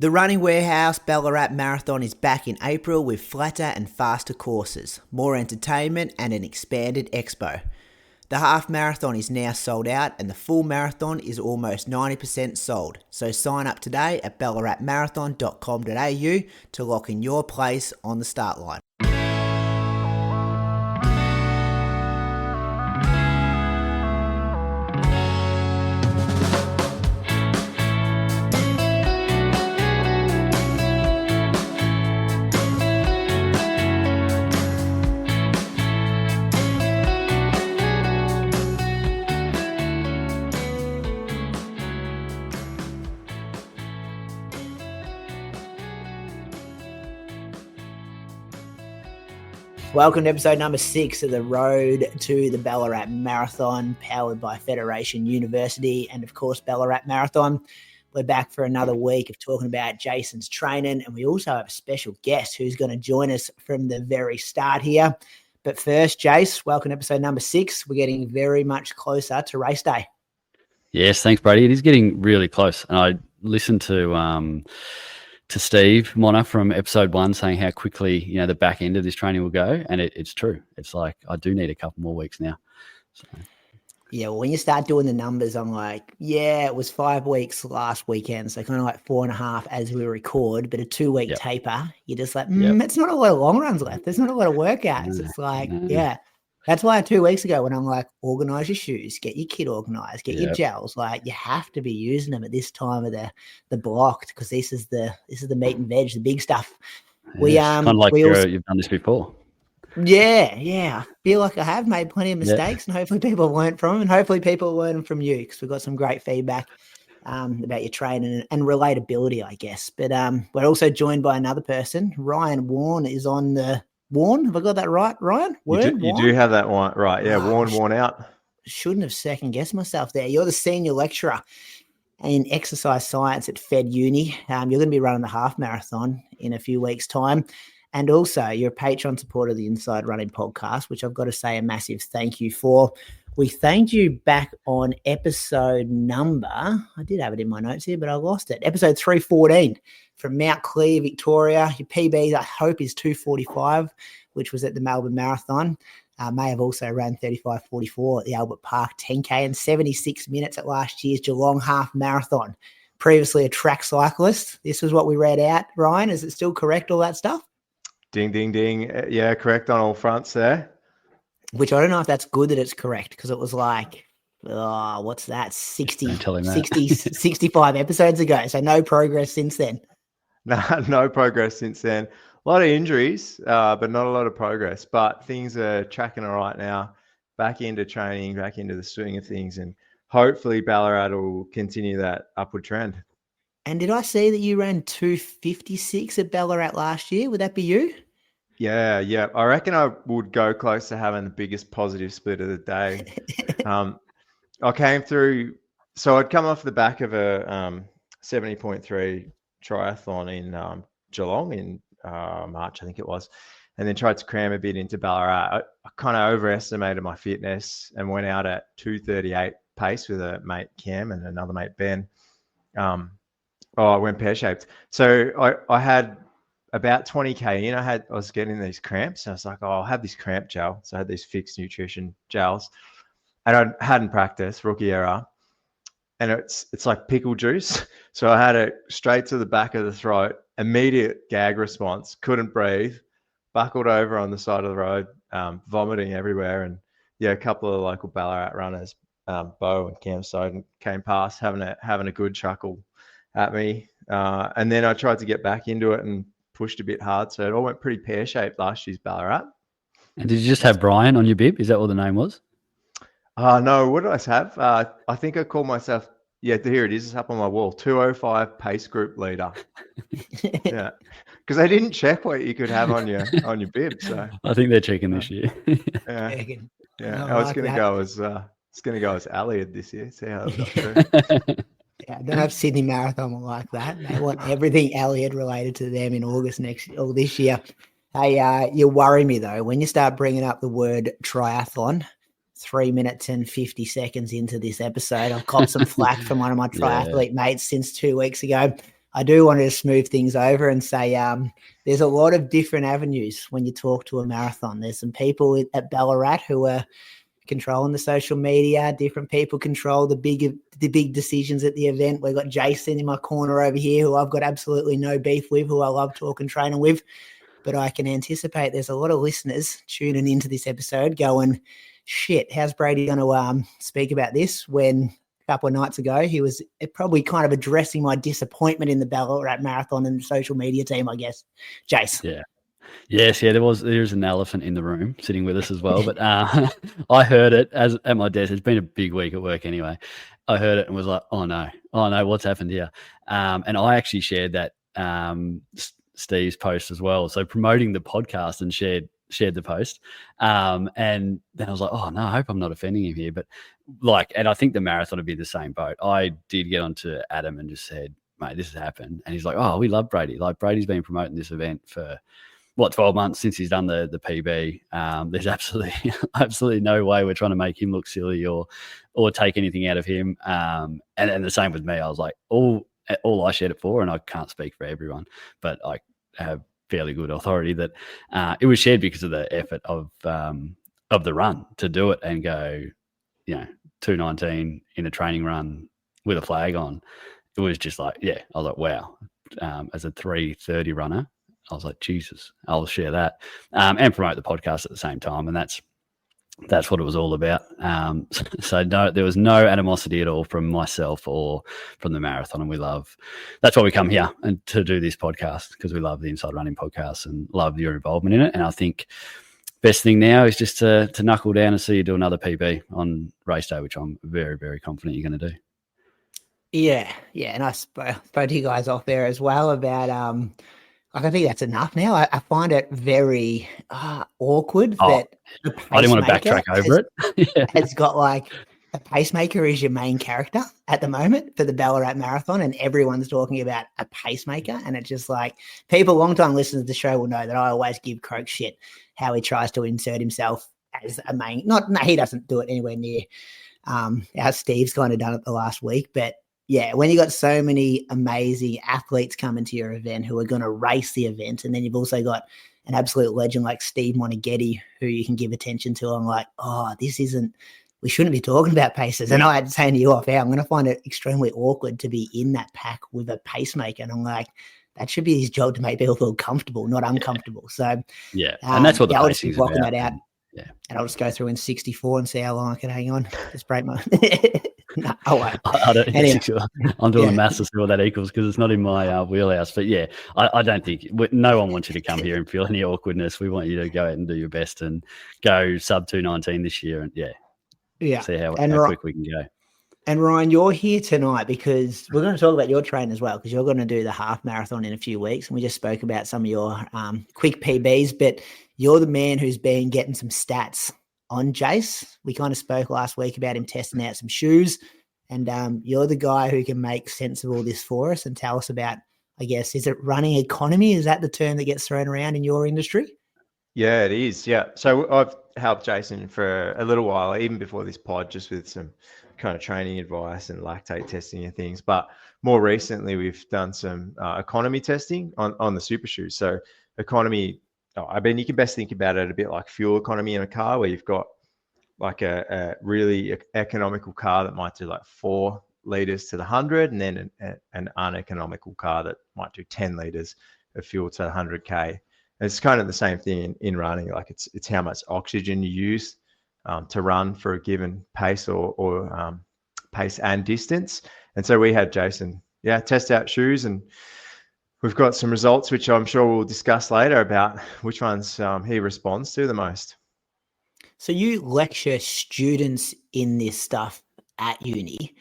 The Running Warehouse Ballarat Marathon is back in April with flatter and faster courses, more entertainment and an expanded expo. The half marathon is now sold out and the full marathon is almost 90% sold. So sign up today at ballaratmarathon.com.au to lock in your place on the start line. Welcome to episode number 6 of the Road to the Ballarat Marathon, powered by Federation University and, of course, Ballarat Marathon. We're back for another week of talking about Jason's training, and we also have a special guest who's going to join us from the very start here. But first, Jace, welcome to episode number 6. We're getting very much closer to race day. Yes, thanks, Brady. It is getting really close. And I listened to Steve Mona from episode 1 saying how quickly, the back end of this training will go. And it's true. It's like, I do need a couple more weeks now. So. Yeah, well, when you start doing the numbers, I'm like, yeah, it was 5 weeks last weekend. So kind of like 4.5 as we record, but a 2-week taper. You're just like, it's not a lot of long runs left. There's not a lot of workouts. It's like, yeah. That's why 2 weeks ago when I'm like, organise your shoes, get your kit organised, get your gels. Like you have to be using them at this time of the block because this is the meat and veg, the big stuff. Kind of like you've done this before. Yeah. I feel like I have made plenty of mistakes and hopefully people learned from them and hopefully people learn from you because we've got some great feedback about your training and relatability, I guess. But we're also joined by another person. Ryan Warren is on the Worn, have I got that right, Ryan? You do have that one right. Yeah, worn out. Shouldn't have second guessed myself there. You're the senior lecturer in exercise science at Fed Uni. You're going to be running the half marathon in a few weeks' time. And also, you're a Patreon supporter of the Inside Running podcast, which I've got to say a massive thank you for. We thanked you back on episode number, I did have it in my notes here, but I lost it. Episode 314 from Mount Clear, Victoria. Your PB, I hope, is 2:45, which was at the Melbourne Marathon. May have also ran 35:44 at the Albert Park 10K and 76 minutes at last year's Geelong Half Marathon. Previously a track cyclist. This was what we read out. Ryan, is it still correct, all that stuff? Ding, ding, ding. Yeah, correct on all fronts there. Which I don't know if that's good that it's correct because it was like, what's that, 65 episodes ago. So no progress since then. No progress since then. A lot of injuries, but not a lot of progress. But things are tracking all right now. Back into training, back into the swing of things. And hopefully Ballarat will continue that upward trend. And did I see that you ran 2:56 at Ballarat last year? Would that be you? Yeah. I reckon I would go close to having the biggest positive split of the day. I came through, so I'd come off the back of a 70.3 triathlon in Geelong in March, I think it was, and then tried to cram a bit into Ballarat. I kind of overestimated my fitness and went out at 2:38 pace with a mate Cam and another mate Ben. I went pear-shaped. So I had about 20K in, I was getting these cramps. And I was like, I'll have this cramp gel. So I had these fixed nutrition gels. And I hadn't practiced, rookie error. And it's like pickle juice. So I had it straight to the back of the throat, immediate gag response, couldn't breathe, buckled over on the side of the road, vomiting everywhere. And a couple of local Ballarat runners, Bo and Cam Soden, came past having a good chuckle at me. And then I tried to get back into it and pushed a bit hard. So it all went pretty pear-shaped last year's Ballarat. And did you just have Brian on your bib? Is that what the name was? No, what did I have? I think I called myself, here it is. It's up on my wall, 205 pace group leader. Yeah. Because they didn't check what you could have on your bib. So I think they're checking this year. Yeah. I was going to go as Elliot this year. See how it got through. Yeah, I don't have Sydney Marathon like that. They want everything Elliot related to them in August this year. Hey, you worry me though when you start bringing up the word triathlon. 3 minutes and 50 seconds into this episode, I've copped some flack from one of my triathlete mates since 2 weeks ago. I do want to smooth things over and say there's a lot of different avenues when you talk to a marathon. There's some people at Ballarat who are controlling the social media. Different people control the big decisions at the event. We've got Jason in my corner over here, who I've got absolutely no beef with, who I love talking training with. But I can anticipate there's a lot of listeners tuning into this episode going, shit, how's Brady going to speak about this when a couple of nights ago he was probably kind of addressing my disappointment in the Ballarat Marathon and the social media team, I guess. Jace. Yeah. Yes, yeah, there's an elephant in the room sitting with us as well. But I heard it as at my desk. It's been a big week at work anyway. I heard it and was like, oh no, what's happened here? And I actually shared that Steve's post as well. So promoting the podcast and shared the post. And then I was like, oh no, I hope I'm not offending him here. But and I think the marathon would be the same boat. I did get onto Adam and just said, mate, this has happened. And he's like, oh, we love Brady. Like Brady's been promoting this event for 12 months since he's done the PB. There's absolutely no way we're trying to make him look silly or take anything out of him. And the same with me. I was like, all I shared it for, and I can't speak for everyone, but I have fairly good authority that it was shared because of the effort of the run to do it and go, 2:19 in a training run with a flag on. It was just like, I was like, wow. As a 3:30 runner, I was like, Jesus, I'll share that and promote the podcast at the same time. And that's what it was all about. So no, there was no animosity at all from myself or from the marathon. And that's why we come here and to do this podcast, because we love the Inside Running podcast and love your involvement in it. And I think best thing now is just to knuckle down and see you do another PB on race day, which I'm very, very confident you're going to do. Yeah. And I spoke to you guys off there as well about I think that's enough now. I find it very awkward that I didn't want to backtrack over it. It's got like a pacemaker is your main character at the moment for the Ballarat Marathon, and everyone's talking about a pacemaker. And it's just like, people, long-time listeners to the show will know that I always give Croak shit how he tries to insert himself as a main. He doesn't do it anywhere near how Steve's kind of done it the last week, but yeah, when you got so many amazing athletes coming to your event who are going to race the event, and then you've also got an absolute legend like Steve Monaghetti who you can give attention to, I'm like, we shouldn't be talking about paces. And I had to say to you off air, I'm going to find it extremely awkward to be in that pack with a pacemaker. And I'm like, that should be his job to make people feel comfortable, not uncomfortable. So yeah, and that's what the I'll pacing just is blocking about. that out. Yeah, and I'll just go through in 64 and see how long I can hang on. Just break my. No, I won't. I don't. Anyway. I'm doing the maths to see what that equals because it's not in my wheelhouse. But yeah, I don't think no one wants you to come here and feel any awkwardness. We want you to go out and do your best and go sub 2:19 this year, and see how quick we can go. And Ryan, you're here tonight because we're going to talk about your training as well, because you're going to do the half marathon in a few weeks. And we just spoke about some of your quick PBs, but you're the man who's been getting some stats on Jace. We kind of spoke last week about him testing out some shoes, and you're the guy who can make sense of all this for us and tell us about, I guess, is it running economy? Is that the term that gets thrown around in your industry? Yeah, it is. Yeah. So I've helped Jason for a little while, even before this pod, just with some kind of training advice and lactate testing and things. But more recently, we've done some economy testing on the super shoes. So economy, you can best think about it a bit like fuel economy in a car, where you've got like a really economical car that might do like 4 liters to the 100, and then an uneconomical car that might do 10 liters of fuel to 100K. It's kind of the same thing in running. Like it's how much oxygen you use to run for a given pace or pace and distance. And so we had Jason, test out shoes, and we've got some results, which I'm sure we'll discuss later about which ones he responds to the most. So you lecture students in this stuff at uni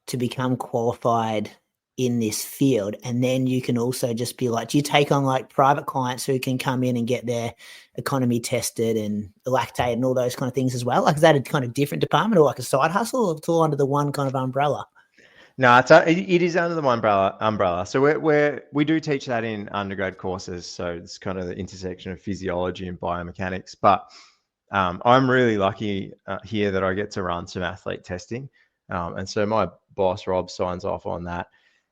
to become qualified in this field, and then you can also just be like, do you take on like private clients who can come in and get their economy tested and lactate and all those kind of things as well? Like, is that a kind of different department or like a side hustle, or it's all under the one kind of umbrella? No, it is under the one umbrella. So we do teach that in undergrad courses. So it's kind of the intersection of physiology and biomechanics. But I'm really lucky here that I get to run some athlete testing. And so my boss, Rob, signs off on that.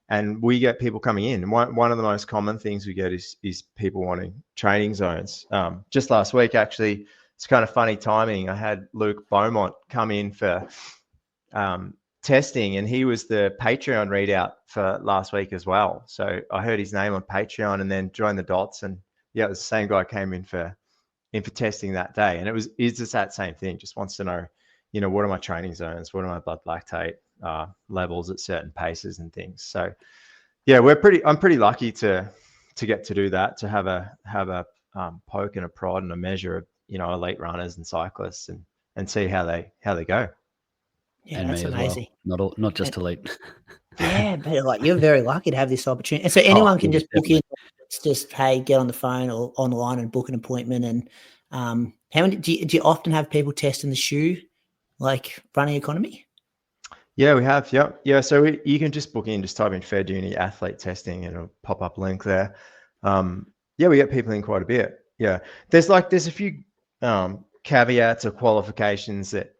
and we get people coming in. And one of the most common things we get is people wanting training zones. Just last week, actually, it's kind of funny timing. I had Luke Beaumont come in for testing, and he was the Patreon readout for last week as well. So I heard his name on Patreon and then joined the dots, and yeah, it was the same guy came in for testing that day. And it's just that same thing, just wants to know, what are my training zones, what are my blood lactate levels at certain paces and things. So yeah, I'm pretty lucky to get to do that, to have a poke and a prod and a measure of elite runners and cyclists, and see how they go. Yeah, And that's me as amazing. well. Not just elite. Yeah, but like you're very lucky to have this opportunity. And so Oh, anyone can yeah, just book in. definitely. It's just, hey, get on the phone or online and book an appointment. And how many do you often have people testing the shoe, like running economy? Yeah, we have. Yep. Yeah. So you can just book in, just type in Fed Uni athlete testing, and it'll pop up a link there. Yeah, we get people in quite a bit. Yeah. There's a few caveats or qualifications that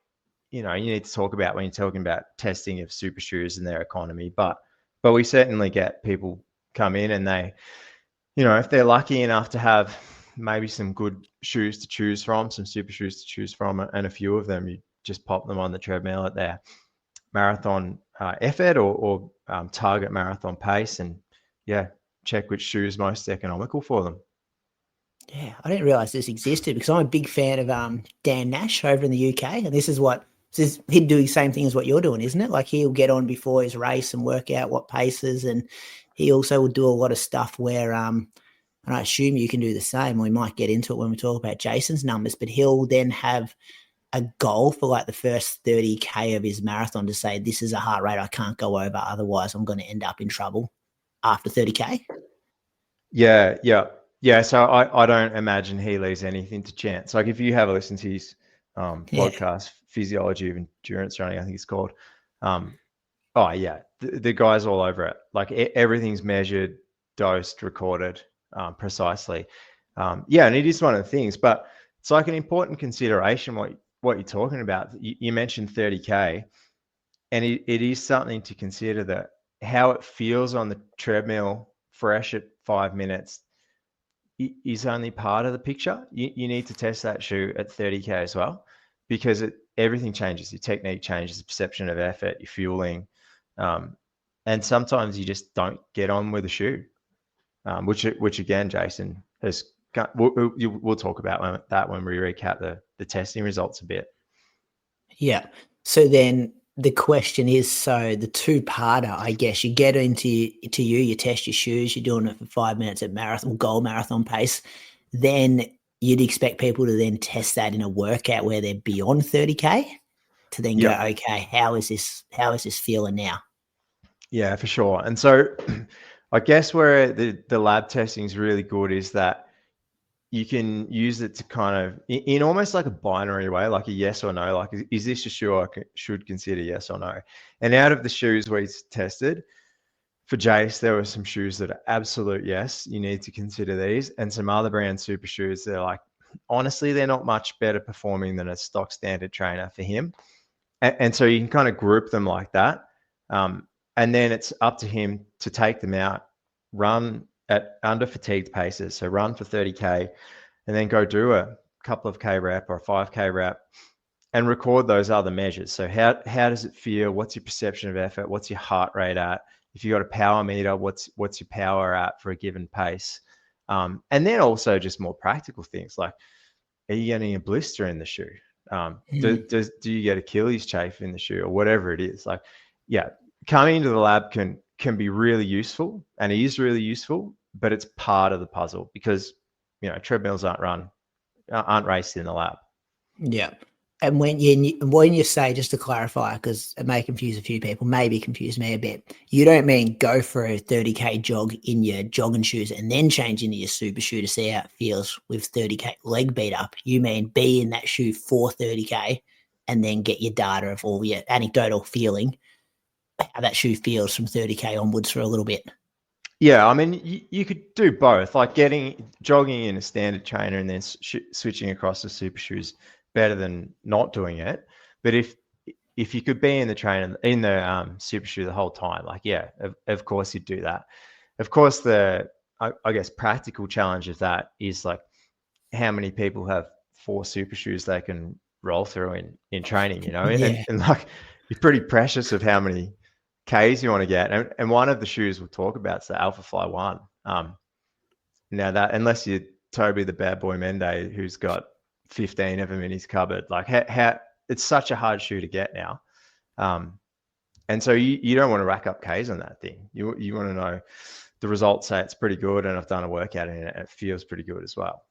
you need to talk about when you're talking about testing of super shoes and their economy. But we certainly get people come in, and they, if they're lucky enough to have maybe some good shoes to choose from, some super shoes to choose from, and a few of them, you just pop them on the treadmill at their marathon effort or target marathon pace, and yeah, check which shoe is most economical for them. Yeah, I didn't realize this existed because I'm a big fan of Dan Nash over in the UK, and this is he'd do the same thing as what you're doing, isn't it? Like he'll get on before his race and work out what paces, and he also would do a lot of stuff where and I assume you can do the same. We might get into it when we talk about Jason's numbers, but he'll then have a goal for like the first 30K of his marathon to say, this is a heart rate I can't go over, otherwise I'm going to end up in trouble after 30K. Yeah. So I don't imagine he leaves anything to chance. Like if you have a listen to his podcast, Physiology of Endurance Running, I think it's called. Oh yeah, the guy's all over it. Like everything's measured, dosed, recorded precisely. Yeah, and it is one of the things, but it's like an important consideration what you're talking about. You mentioned 30K, and it is something to consider, that how it feels on the treadmill fresh at 5 minutes is only part of the picture. You need to test that shoe at 30K as well, because everything changes. Your technique changes, the perception of effort, your fueling, and sometimes you just don't get on with the shoe, which again, Jason has. We'll talk about that when we recap the testing results a bit. Yeah. So then the question is, so the two-parter, I guess, you get you test your shoes, you're doing it for 5 minutes at goal marathon pace. Then you'd expect people to then test that in a workout where they're beyond 30K to then go, okay, how is this feeling now? Yeah, for sure. And so I guess where the lab testing is really good is that you can use it to kind of, in almost like a binary way, like a yes or no, like, is this a shoe I should consider, yes or no? And out of the shoes we tested, for Jace, there were some shoes that are absolute yes, you need to consider these, and some other brand super shoes, they're like, honestly, they're not much better performing than a stock standard trainer for him. And so you can kind of group them like that. And then it's up to him to take them out, run at under fatigued paces. So run for 30K and then go do a couple of K rep or a 5K rep and record those other measures. So how does it feel? What's your perception of effort? What's your heart rate at? If you've got a power meter, what's your power at for a given pace? And then also just more practical things like, are you getting a blister in the shoe? Do you get Achilles chafe in the shoe or whatever it is? Like, yeah, coming into the lab can be really useful, and it is really useful, but it's part of the puzzle because, treadmills aren't raced in the lab. Yeah. And when you say, just to clarify, because it may confuse a few people, maybe confuse me a bit, you don't mean go for a 30K jog in your jogging shoes and then change into your super shoe to see how it feels with 30K leg beat up. You mean be in that shoe for 30K and then get your data of all your anecdotal feeling, how that shoe feels from 30K onwards for a little bit. Yeah, I mean, you could do both, like jogging in a standard trainer and then switching across to super shoes, better than not doing it. But if if you could be in the train in the super shoe the whole time, like, yeah, of course you'd do that. Of course, I guess practical challenge of that is like how many people have 4 super shoes they can roll through in training, you know, Yeah. and like you're pretty precious of how many Ks you want to get. And one of the shoes we'll talk about is the Alpha Fly 1. Now that, unless you're Toby the Bad Boy Mende, who's got 15 of them in his cupboard, like how it's such a hard shoe to get now. And so you don't want to rack up Ks on that thing. You want to know the results say it's pretty good, and I've done a workout in it and it feels pretty good as well.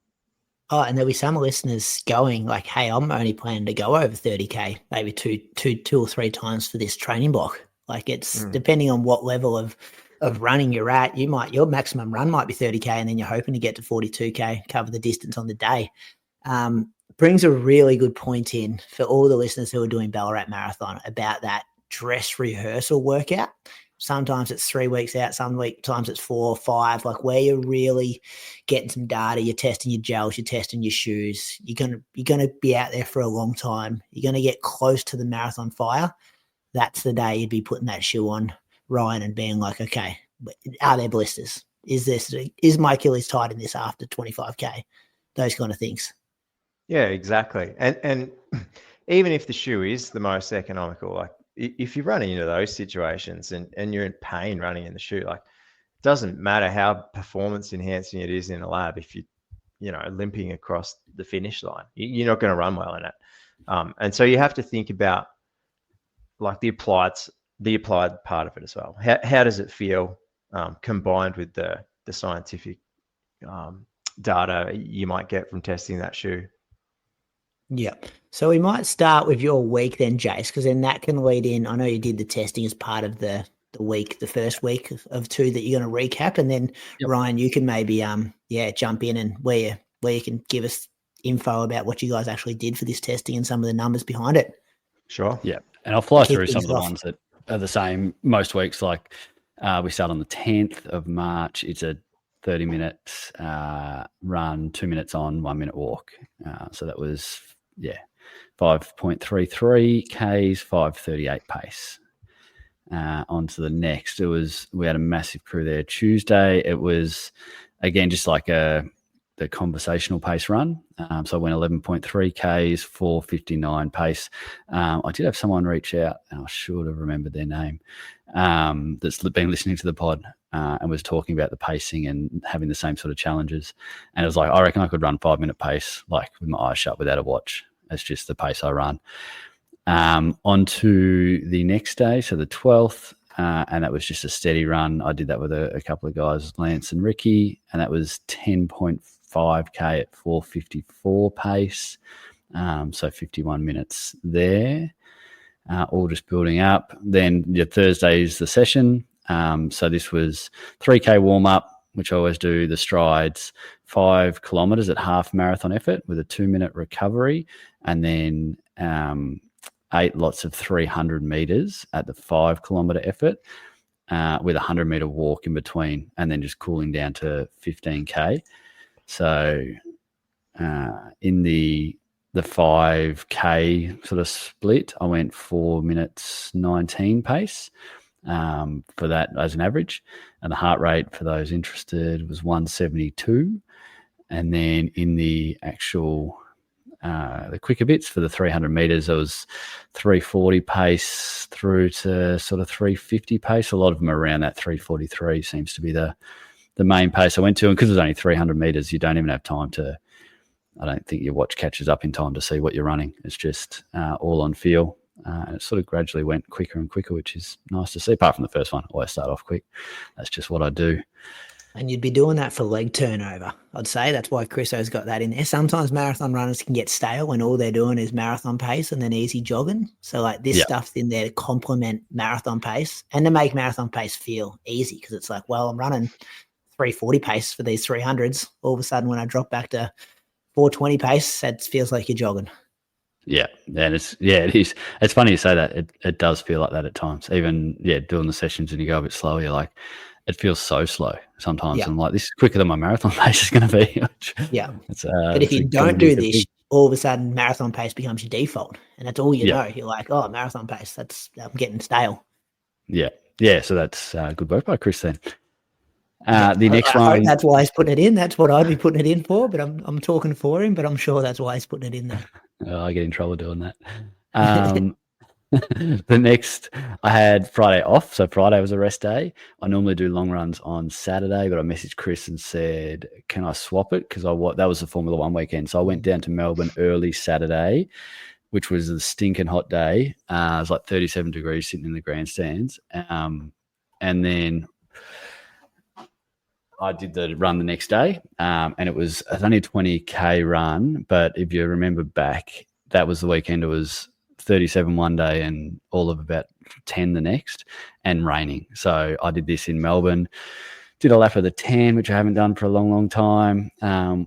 Oh, and there'll be some listeners going like, hey, I'm only planning to go over 30K, maybe two or three times for this training block. Like it's depending on what level of running you're at, your maximum run might be 30K, and then you're hoping to get to 42K, cover the distance on the day. Brings a really good point in for all the listeners who are doing Ballarat Marathon about that dress rehearsal workout. Sometimes it's 3 weeks out, sometimes it's 4 or 5, like where you're really getting some data, you're testing your gels, you're testing your shoes. You're gonna be out there for a long time. You're gonna get close to the marathon fire. That's the day you'd be putting that shoe on, Ryan, and being like, okay, are there blisters? Is my Achilles tight in this after 25K? Those kind of things. Yeah, exactly. And even if the shoe is the most economical, like if you're running into those situations and you're in pain running in the shoe, like it doesn't matter how performance enhancing it is in a lab. If you're limping across the finish line, you're not going to run well in it. And so you have to think about like the applied part of it as well. How does it feel combined with the scientific data you might get from testing that shoe? Yeah. So we might start with your week then, Jace, because then that can lead in. I know you did the testing as part of the week, the first week of 2 that you're going to recap. And then Ryan, you can maybe jump in and where you can give us info about what you guys actually did for this testing and some of the numbers behind it. Sure. Yeah. And I'll fly through some of the ones that are the same most weeks. Like we start on the 10th of March. It's a 30-minute run, 2 minutes on, 1 minute walk. So that was 5.33 Ks, 5:38 pace. On to the next. We had a massive crew there. Tuesday, it was again just like the conversational pace run. So I went 11.3 Ks, 4:59 pace. I did have someone reach out, and I should have remembered their name, that's been listening to the pod and was talking about the pacing and having the same sort of challenges. And it was like, I reckon I could run 5-minute pace, like with my eyes shut without a watch. That's just the pace I run. On to the next day, so the 12th, and that was just a steady run. I did that with a couple of guys, Lance and Ricky, and that was 10.5K at 4:54 pace. So 51 minutes there, all just building up. Then Thursday is the session. So this was 3K warm up, which I always do, the strides, 5 kilometers at half marathon effort with a 2-minute recovery, and then 8 lots of 300 meters at the 5 kilometer effort with a 100-meter walk in between, and then just cooling down to 15K. So in the 5K sort of split, I went 4 minutes 19 pace for that as an average, and the heart rate for those interested was 172. And then in the actual the quicker bits for the 300 meters, it was 340 pace through to sort of 350 pace. A lot of them are around that 343 seems to be the main pace I went to. And because it was only 300 meters, you don't even have time to, I don't think your watch catches up in time to see what you're running. It's just all on feel. And it sort of gradually went quicker and quicker, which is nice to see. Apart from the first one, I always start off quick. That's just what I do. And you'd be doing that for leg turnover. I'd say that's why Chriso's got that in there. Sometimes marathon runners can get stale when all they're doing is marathon pace and then easy jogging. So like this stuff's in there to complement marathon pace and to make marathon pace feel easy, because it's like, well, I'm running 340 pace for these 300s. All of a sudden when I drop back to 420 pace, it feels like you're jogging. Yeah, and it is. It's funny you say that. It does feel like that at times. Even doing the sessions and you go a bit slower, you're like, it feels so slow sometimes. I'm like, this is quicker than my marathon pace is going to be. But if you don't do this, all of a sudden marathon pace becomes your default, and that's all you Yeah. know. You're like, oh, marathon pace, I'm getting stale. Yeah. Yeah. So that's good work by Chris then. Yeah, The next I hope one, that's why he's putting it in. That's what I'd be putting it in for, but I'm talking for him, but I'm sure that's why he's putting it in there. I get in trouble doing that. The next, I had Friday off. So Friday was a rest day. I normally do long runs on Saturday, but I messaged Chris and said, can I swap it? Because that was the Formula One weekend. So I went down to Melbourne early Saturday, which was a stinking hot day. It was like 37 degrees sitting in the grandstands. And then I did the run the next day, and it was only a 20K run. But if you remember back, that was the weekend. It was 37 one day and all of about 10 the next, and raining. So I did this in Melbourne, did a lap of the 10, which I haven't done for a long, long time.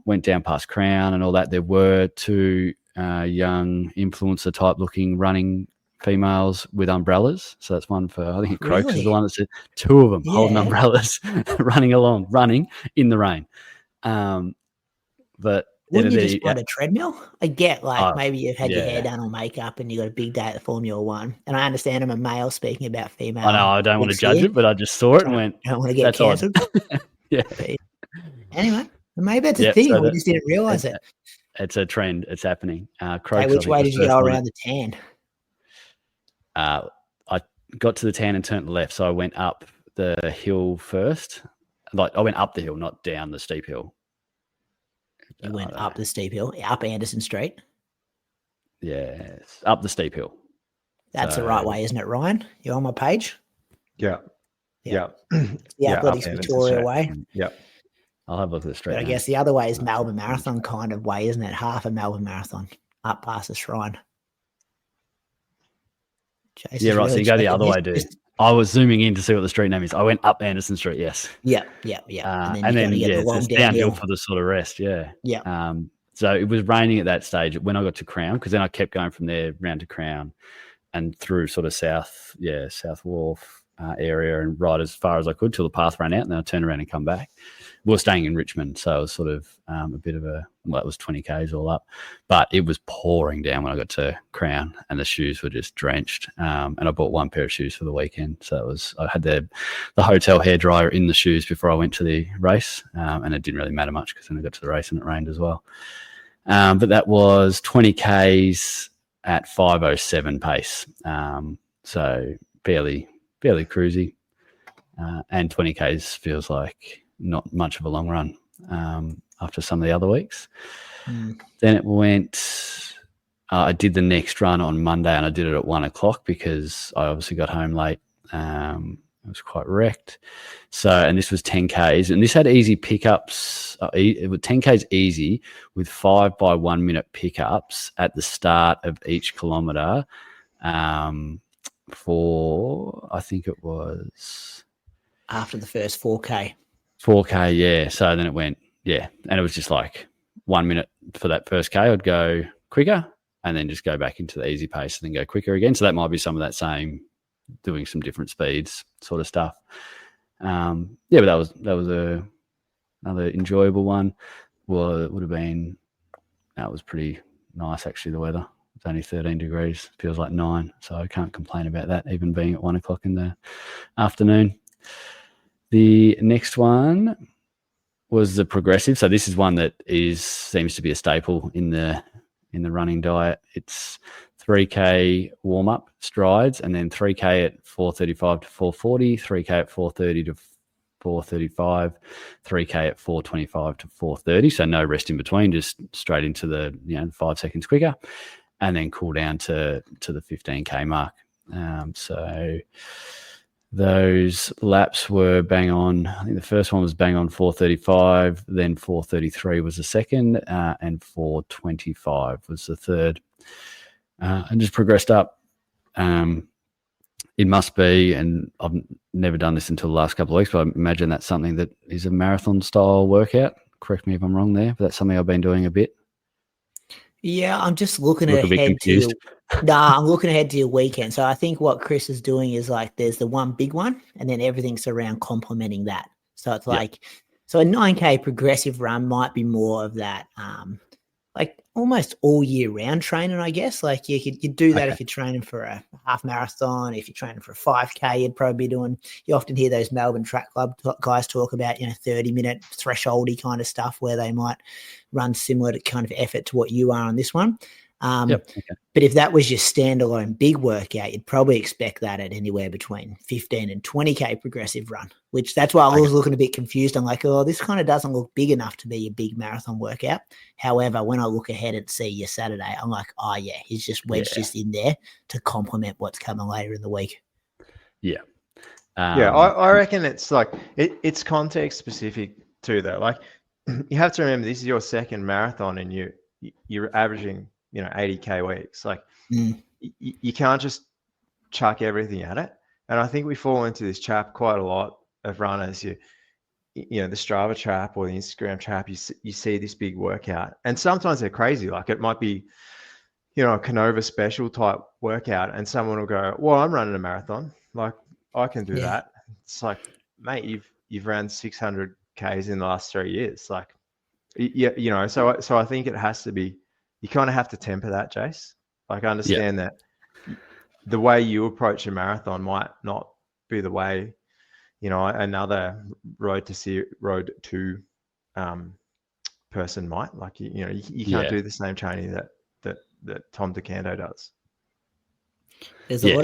Went down past Crown and all that. There were two young influencer type looking running females with umbrellas. So that's one for, I think Croaks is the one that said, two of them holding umbrellas, running in the rain. But wouldn't you just ride a treadmill? I get maybe you've had your hair done or makeup and you got a big day at the Formula One. And I understand I'm a male speaking about female. I know, I don't want to judge it, but I just saw it and went, I don't want to get cancelled. Yeah. Anyway, maybe that's a thing. So we just didn't realise it. It's a trend. It's happening. Croaks, which way did you go around the tan? I got to the tan and turned left, so I went up the hill first. Like I went up the hill, not down the steep hill. You went up the steep hill, up Anderson Street? Yes, up the steep hill. That's the right way, isn't it, Ryan? You're on my page? Yeah. The Athletics Victoria way. Yeah. I'll have a look at the street. But I guess the other way is Melbourne Marathon kind of way, isn't it? Half a Melbourne Marathon up past the Shrine. Jason's yeah, right. So you go the other way, dude. I was zooming in to see what the street name is. I went up Anderson Street, yes. Yeah. And then it's downhill for the sort of rest, yeah. Yeah. So it was raining at that stage when I got to Crown, because then I kept going from there round to Crown and through sort of South Wharf area and right as far as I could till the path ran out, and then I turned around and come back. We were staying in Richmond, so it was sort of a bit of it was 20 Ks all up, but it was pouring down when I got to Crown and the shoes were just drenched. And I bought one pair of shoes for the weekend. So I had the hotel hairdryer in the shoes before I went to the race, and it didn't really matter much because then I got to the race and it rained as well. But that was 20 Ks at 5:07 pace. So fairly cruisy. And 20 Ks feels like not much of a long run after some of the other weeks. Then it went, I did the next run on Monday and I did it at 1:00 because I obviously got home late. It was quite wrecked. So, and this was 10 Ks and this had easy pickups. It was 10 Ks easy with 5 by 1 minute pickups at the start of each kilometre for, I think it was after the first 4K. 4K, yeah. So then it went, and it was just like 1 minute for that first K. I'd go quicker and then just go back into the easy pace and then go quicker again. So that might be some of that same doing some different speeds sort of stuff. But that was another enjoyable one. Well, it would have been, that was pretty nice actually, the weather. It's only 13 degrees, feels like 9. So I can't complain about that, even being at 1:00 in the afternoon. The next one was the progressive. So this is one that seems to be a staple in the running diet. It's 3K warm-up strides and then 3K at 4:35 to 4:40, 3K at 4:30 to 4:35, 3K at 4:25 to 4:30. So no rest in between, just straight into the 5 seconds quicker, and then cool down to the 15K mark. So those laps were bang on. I think the first one was bang on 4:35, then 4:33 was the second, and 4:25 was the third. And just progressed up. It must be, and I've never done this until the last couple of weeks, but I imagine that's something that is a marathon style workout. Correct me if I'm wrong there, but that's something I've been doing a bit. Yeah, I'm just looking ahead to. I'm looking ahead to your weekend. So I think what Chris is doing is like there's the one big one, and then everything's around complementing that. So it's like, so a 9K progressive run might be more of that. Like almost all year round training, I guess. Like you'd do that if you're training for a half marathon. If you're training for a 5K, you'd probably be doing, you often hear those Melbourne Track Club guys talk about, 30-minute thresholdy kind of stuff where they might run similar to kind of effort to what you are on this one. But if that was your standalone big workout, you'd probably expect that at anywhere between 15 and 20K progressive run, which that's why I was looking a bit confused. I'm like, oh, this kind of doesn't look big enough to be a big marathon workout. However, when I look ahead and see your Saturday, I'm like, oh, yeah, he's just wedged this in there to complement what's coming later in the week. Yeah. I reckon it's like, it's context specific too, though. Like, you have to remember this is your second marathon and you're averaging 80K weeks. Like you can't just chuck everything at it. And I think we fall into this trap quite a lot of runners. The Strava trap or the Instagram trap, you see this big workout and sometimes they're crazy. Like it might be, a Canova special type workout and someone will go, well, I'm running a marathon. Like I can do that. It's like, mate, you've ran 600 Ks in the last 3 years. Like, so I think it has to be, you kind of have to temper that, Jace. Like, I understand that the way you approach a marathon might not be the way, another road to person might. Like, you can't do the same training that Tom DeCanto does. There's a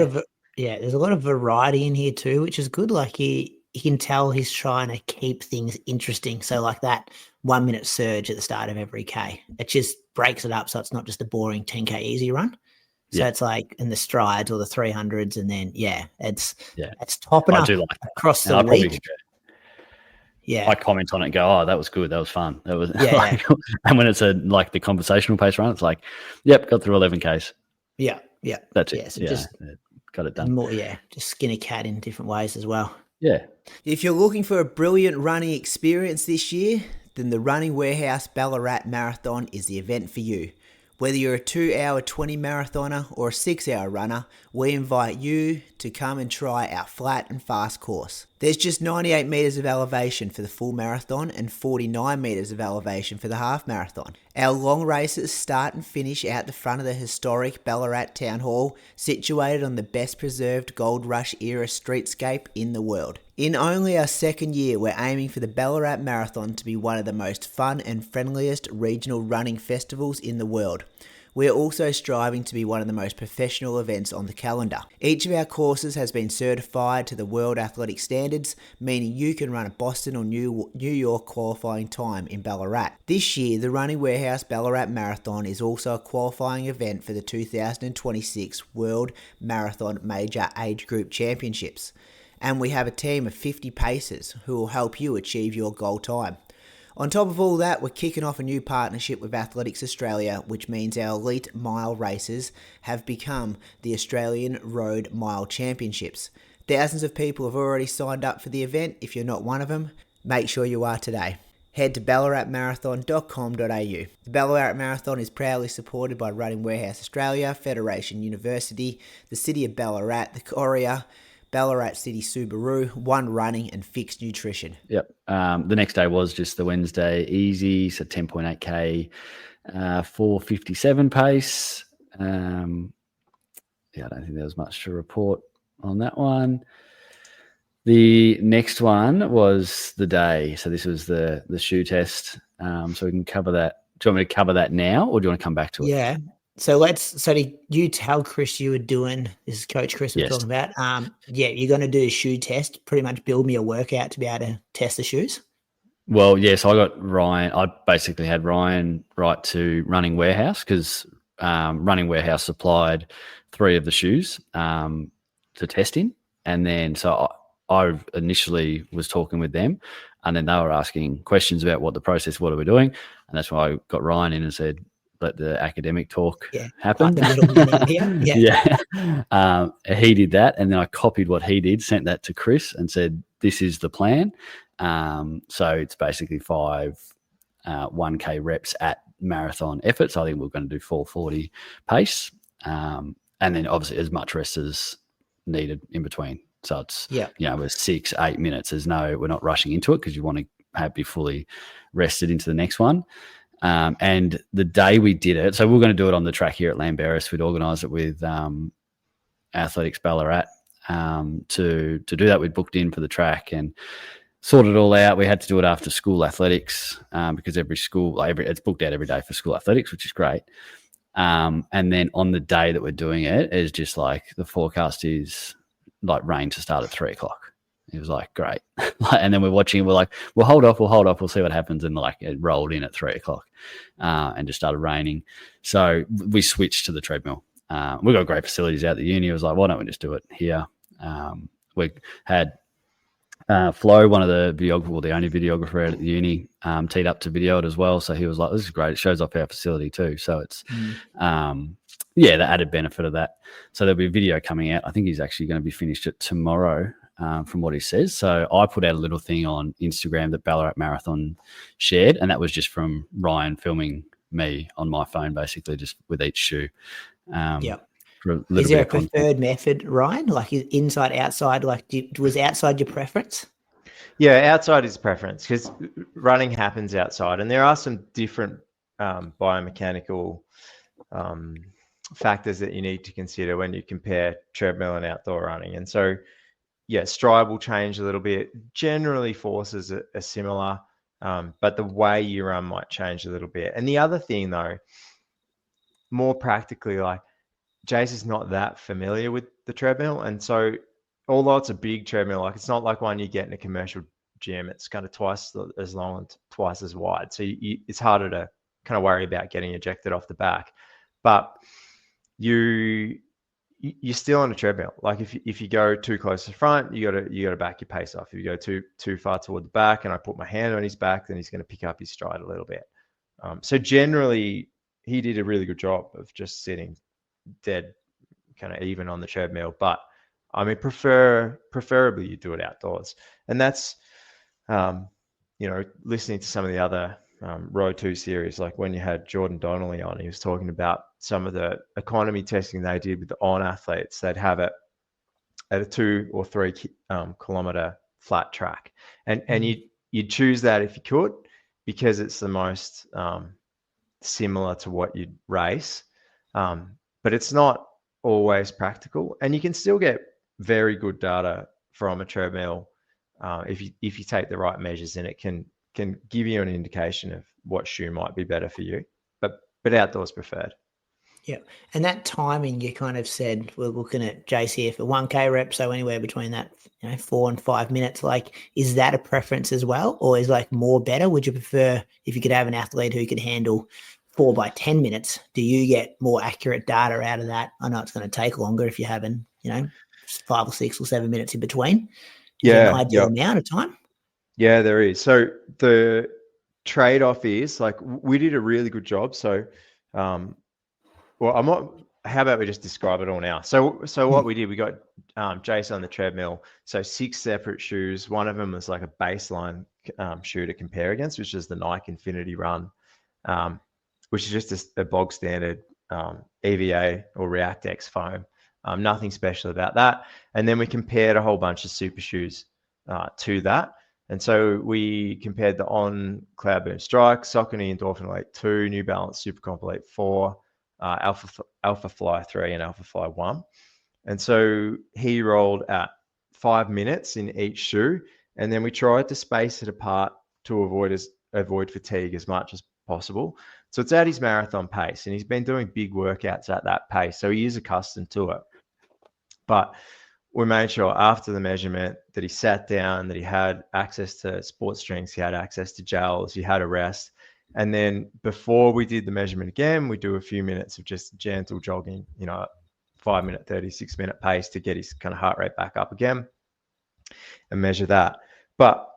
lot of variety in here too, which is good. Like he can tell he's trying to keep things interesting. So like that 1 minute surge at the start of every K, it just breaks it up. So it's not just a boring 10K easy run. So it's like in the strides or the 300s. And then, it's topping up across the week. I comment on it and go, oh, that was good. That was fun. That was and when it's the conversational pace run, it's like, yep, got through 11 Ks. Yeah. That's it. So just got it done. More, just skin a cat in different ways as well. Yeah. If you're looking for a brilliant running experience this year, then the Running Warehouse Ballarat Marathon is the event for you. Whether you're a 2-hour 20 marathoner or a 6-hour runner, we invite you to come and try our flat and fast course. There's just 98 metres of elevation for the full marathon and 49 metres of elevation for the half marathon. Our long races start and finish out the front of the historic Ballarat Town Hall, situated on the best preserved Gold Rush era streetscape in the world. In only our second year, we're aiming for the Ballarat Marathon to be one of the most fun and friendliest regional running festivals in the world. We're also striving to be one of the most professional events on the calendar. Each of our courses has been certified to the World Athletic Standards, meaning you can run a Boston or New York qualifying time in Ballarat. This year, the Running Warehouse Ballarat Marathon is also a qualifying event for the 2026 World Marathon Major Age Group Championships. And we have a team of 50 pacers who will help you achieve your goal time. On top of all that, we're kicking off a new partnership with Athletics Australia, which means our elite mile races have become the Australian Road Mile Championships. Thousands of people have already signed up for the event. If you're not one of them, make sure you are today. Head to ballaratmarathon.com.au. The Ballarat Marathon is proudly supported by Running Warehouse Australia, Federation University, the City of Ballarat, the Courier, Ballarat City Subaru, One Running and Fixed Nutrition. Yep. The next day was just the Wednesday easy, so 10.8K, 4:57 pace. I don't think there was much to report on that one. The next one was the day. So this was the shoe test. So we can cover that. Do you want me to cover that now or do you want to come back to it? Yeah. So you tell Chris you were doing, this is Coach Chris we're talking about. You're going to do a shoe test, pretty much build me a workout to be able to test the shoes. Well, so I got Ryan. I basically had Ryan write to Running Warehouse because Running Warehouse supplied 3 of the shoes to test in. And then so I initially was talking with them and then they were asking questions about what the process, what are we doing? And that's why I got Ryan in and said, let the academic talk happen. He did that. And then I copied what he did, sent that to Chris and said, this is the plan. So it's basically 5 1K reps at marathon effort. So I think we're going to do 4:40 pace. And then obviously as much rest as needed in between. So it's, with 6-8 minutes. We're not rushing into it because you want to be fully rested into the next one. And the day we did it, so we were going to do it on the track here at Llanberis. We'd organised it with Athletics Ballarat to do that. We'd booked in for the track and sorted it all out. We had to do it after school athletics because every school, it's booked out every day for school athletics, which is great. And then on the day that we're doing it, it's just like the forecast is like rain to start at 3:00. It was like, great. And then we're watching it. We're like, we'll hold off. We'll see what happens. And like it rolled in at 3:00 and just started raining. So we switched to the treadmill. We've got great facilities out at the uni. I was like, why don't we just do it here? We had Flo, one of the videographers, the only videographer out at the uni, teed up to video it as well. So he was like, this is great. It shows off our facility too. So it's, the added benefit of that. So there'll be a video coming out. I think he's actually going to be finished it tomorrow from what he says. So I put out a little thing on Instagram that Ballarat Marathon shared, and that was just from Ryan filming me on my phone, basically just with each shoe. Is there a preferred method, Ryan? Like inside, outside? Like was outside your preference? Yeah, outside is preference because running happens outside, and there are some different biomechanical factors that you need to consider when you compare treadmill and outdoor running. And so, yeah, stride will change a little bit. Generally, forces are similar, but the way you run might change a little bit. And the other thing, though, more practically, like Jason's not that familiar with the treadmill, and so although it's a big treadmill, like it's not like one you get in a commercial gym. It's kind of twice as long and twice as wide, so it's harder to kind of worry about getting ejected off the back. But you're still on a treadmill. Like if you go too close to the front, you got to back your pace off. If you go too far toward the back, and I put my hand on his back, then he's going to pick up his stride a little bit. So generally, he did a really good job of just sitting dead, kind of even on the treadmill. But I mean, preferably you do it outdoors, and that's listening to some of the other Row 2 series, like when you had Jordan Donnelly on, he was talking about some of the economy testing they did with the on athletes. They'd have it at a 2 or 3 kilometer flat track, and you'd choose that if you could, because it's the most similar to what you'd race, but it's not always practical, and you can still get very good data from a treadmill if you take the right measures, and it can give you an indication of what shoe might be better for you, but outdoors preferred. Yeah, and that timing you kind of said, we're looking at JCF for 1K rep, so anywhere between that 4 and 5 minutes. Like, is that a preference as well, or is like more better? Would you prefer if you could have an athlete who could handle 4 by 10 minutes? Do you get more accurate data out of that? I know it's going to take longer if you're having 5 or 6 or 7 minutes in between. Is there an ideal amount of time? Yeah, there is. So the trade-off is, like, we did a really good job. So, how about we just describe it all now? So what we did, we got Jason on the treadmill. So 6 separate shoes. One of them was like a baseline shoe to compare against, which is the Nike Infinity Run, which is just a bog standard EVA or React X foam. Nothing special about that. And then we compared a whole bunch of super shoes to that. And so we compared the On Cloudboom Strike, Saucony Endorphin Elite 2, New Balance Super Comp Elite 4, Alpha Fly 3, and Alpha Fly 1. And so he rolled at 5 minutes in each shoe. And then we tried to space it apart to avoid fatigue as much as possible. So it's at his marathon pace, and he's been doing big workouts at that pace, so he is accustomed to it. But we made sure after the measurement that he sat down, that he had access to sports drinks, he had access to gels, he had a rest. And then before we did the measurement again, we do a few minutes of just gentle jogging, 5 minute, 36 minute pace to get his kind of heart rate back up again and measure that. But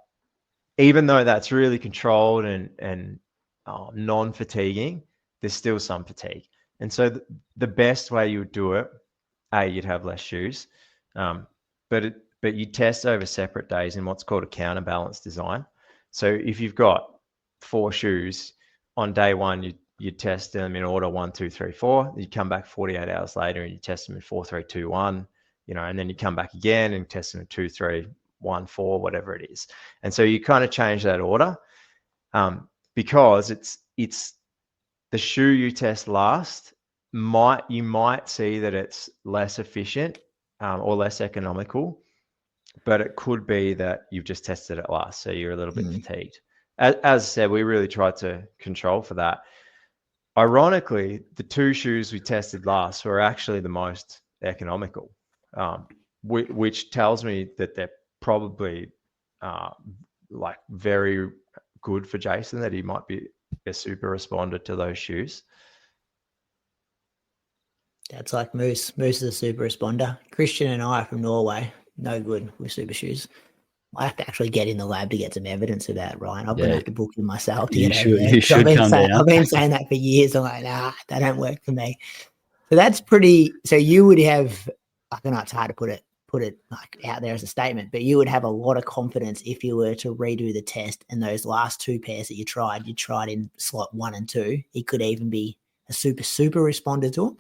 even though that's really controlled and non-fatiguing, there's still some fatigue. And so the best way you would do it, you'd have less shoes, but you test over separate days in what's called a counterbalance design. So if you've got 4 shoes, on day 1, you test them in order 1, 2, 3, 4. You come back 48 hours later and you test them in 4, 3, 2, 1, and then you come back again and test them in 2, 3, 1, 4, whatever it is. And so you kind of change that order because it's the shoe you test last you might see that it's less efficient or less economical, but it could be that you've just tested it last, so you're a little bit fatigued. As I said, we really tried to control for that. Ironically, the two shoes we tested last were actually the most economical, which tells me that they're probably like very good for Jason, that he might be a super responder to those shoes. That's like Moose. Moose is a super responder. Christian and I are from Norway. No good with super shoes. I have to actually get in the lab to get some evidence of that, Ryan. I'm going to have to book in myself to get over there. You should come down. I've been saying that for years. I'm like, nah, that don't work for me. So that's pretty. So you would have, I don't know, it's hard to put it like out there as a statement, but you would have a lot of confidence if you were to redo the test and those last two pairs that you tried in slot 1 and 2. It could even be a super responder to them.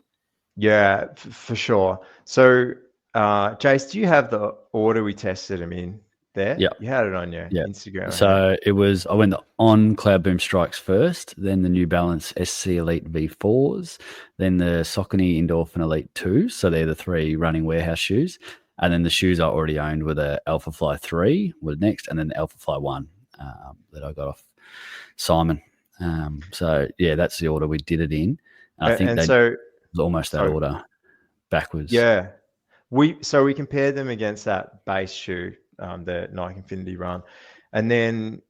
Yeah, for sure. So, Jace, do you have the order we tested them in there? Yeah. You had it on your Instagram. So it was, I went on Cloud Boom Strikes first, then the New Balance SC Elite V4s, then the Saucony Endorphin Elite 2. So they're the 3 running warehouse shoes. And then the shoes I already owned were the Alpha Fly 3 was next, and then the Alpha Fly 1 that I got off Simon. So yeah, that's the order we did it in. I think was almost that order backwards. Yeah. We compared them against that base shoe, the Nike Infinity Run. And then,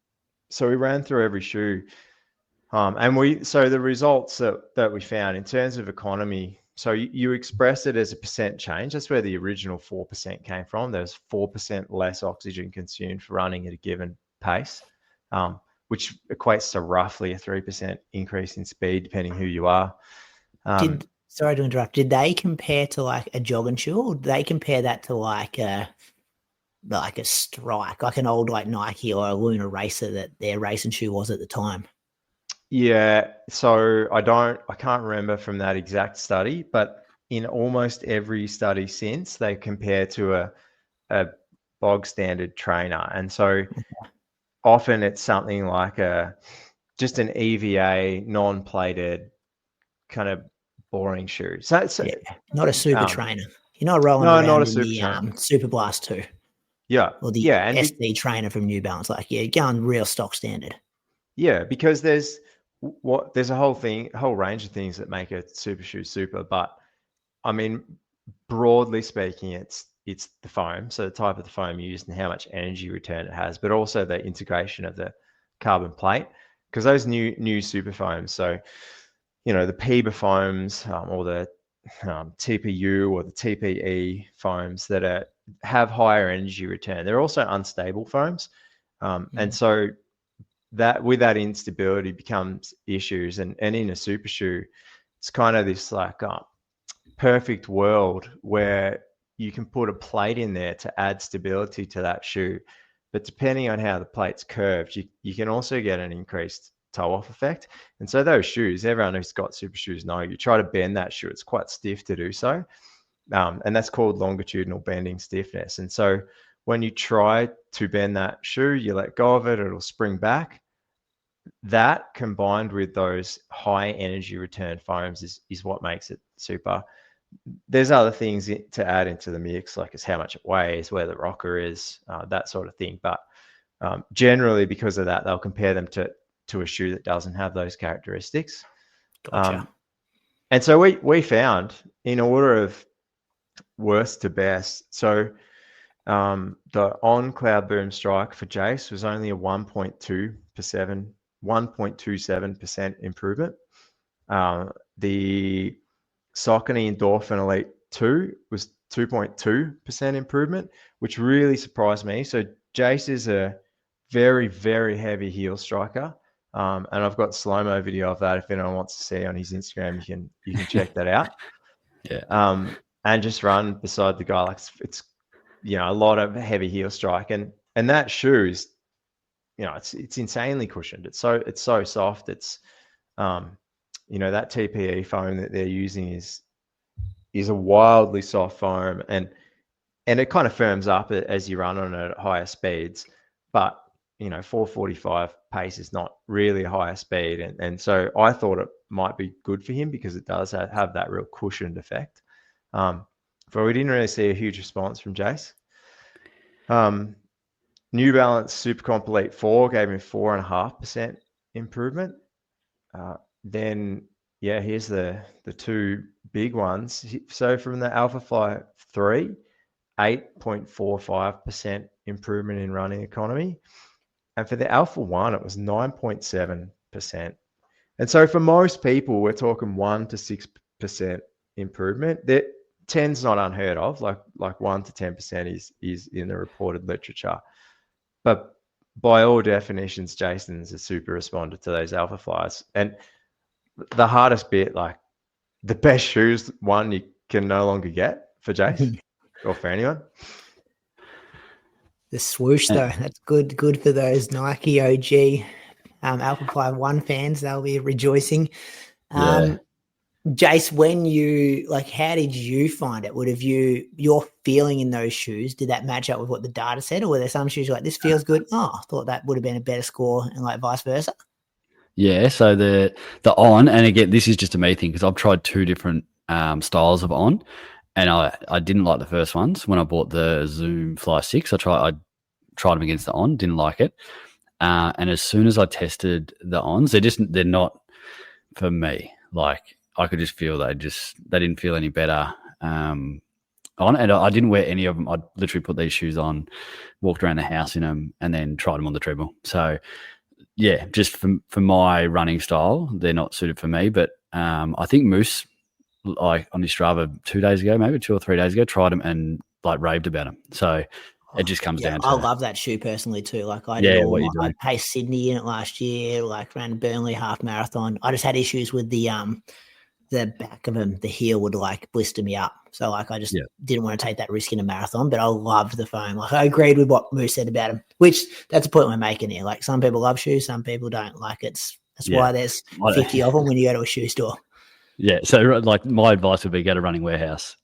so we ran through every shoe. And the results that we found in terms of economy, so you express it as a percent change. That's where the original 4% came from. There's 4% less oxygen consumed for running at a given pace, which equates to roughly a 3% increase in speed, depending who you are. Sorry to interrupt. Did they compare to like a jogging shoe, or did they compare that to like a Strike, like an old like Nike or a Luna Racer that their racing shoe was at the time? Yeah, so I can't remember from that exact study, but in almost every study since, they compare to a bog standard trainer, and so often it's something like just an EVA non-plated kind of boring shoe. So not a super trainer. You're not rolling around not a super in the Super Blast 2. Yeah. Or the SD trainer from New Balance. Like, you're going real stock standard. Yeah, because there's a whole range of things that make a super shoe super. But I mean, broadly speaking, it's the foam. So the type of the foam used and how much energy return it has, but also the integration of the carbon plate. Because those new super foams, so the PEBA foams or the TPU or the TPE foams that have higher energy return, they're also unstable foams, and so that with that instability becomes issues. And in a super shoe, it's kind of this like perfect world where you can put a plate in there to add stability to that shoe, but depending on how the plate's curved, you can also get an increased toe-off effect. And so those shoes, everyone who's got super shoes know, you try to bend that shoe, it's quite stiff to do so. And that's called longitudinal bending stiffness. And so when you try to bend that shoe, you let go of it, it'll spring back. That combined with those high energy return foams is what makes it super. There's other things to add into the mix, like how much it weighs, where the rocker is, that sort of thing. But generally, because of that, they'll compare them to a shoe that doesn't have those characteristics. Gotcha. And so we found, in order of worst to best, so the on Cloud Boom Strike for Jace was only a 1.27% improvement. The Saucony Endorphin Elite 2 was 2.2% improvement, which really surprised me. So Jace is a very, very heavy heel striker. And I've got slow-mo video of that. If anyone wants to see on his Instagram, you can check that out. Yeah. And just run beside the guy. Like it's a lot of heavy heel strike, and that shoe is, it's insanely cushioned. It's so soft. It's that TPE foam that they're using is a wildly soft foam, and it kind of firms up as you run on it at higher speeds. But 4:45 pace is not really a higher speed. And so I thought it might be good for him because it does have that real cushioned effect. But we didn't really see a huge response from Jace. New Balance Super Complete 4 gave him 4.5% improvement. Then, here's the two big ones. So from the Alpha Fly 3, 8.45% improvement in running economy. And for the Alpha 1, it was 9.7%. And so for most people, we're talking 1 to 6% improvement. That 10's not unheard of, like 1 to 10% is in the reported literature. But by all definitions, Jason's a super responder to those Alpha Flies. And the hardest bit, like the best shoes, one you can no longer get for Jace or for anyone. The swoosh, though, that's good for those Nike OG Alpha Fly 1 fans. They'll be rejoicing. Jace, how did you find it? Your feeling in those shoes, did that match up with what the data said? Or were there some shoes like, this feels good? Oh, I thought that would have been a better score, and like vice versa? Yeah, so the On, and again, this is just a me thing because I've tried two different styles of On, and I didn't like the first ones. When I bought the Zoom Fly 6, I tried them against the On, didn't like it. And as soon as I tested the Ons, they're not for me. Like, I could just feel they didn't feel any better on, and I didn't wear any of them. I literally put these shoes on, walked around the house in them, and then tried them on the treadmill. So yeah, just for my running style, they're not suited for me. But I think Moose, like on his Strava 2 days ago, maybe 2 or 3 days ago, tried them and like raved about them. So it just comes down to. I love that shoe personally too. Like I paced Sydney in it last year, like ran Burnley half marathon. I just had issues with the back of them. The heel would like blister me up. So like I just didn't want to take that risk in a marathon, but I loved the foam. Like I agreed with what Moose said about him, which that's the point we're making here. Like some people love shoes, some people don't. Like that's why there's 50 of them when you go to a shoe store. Yeah. So like my advice would be go to Running Warehouse,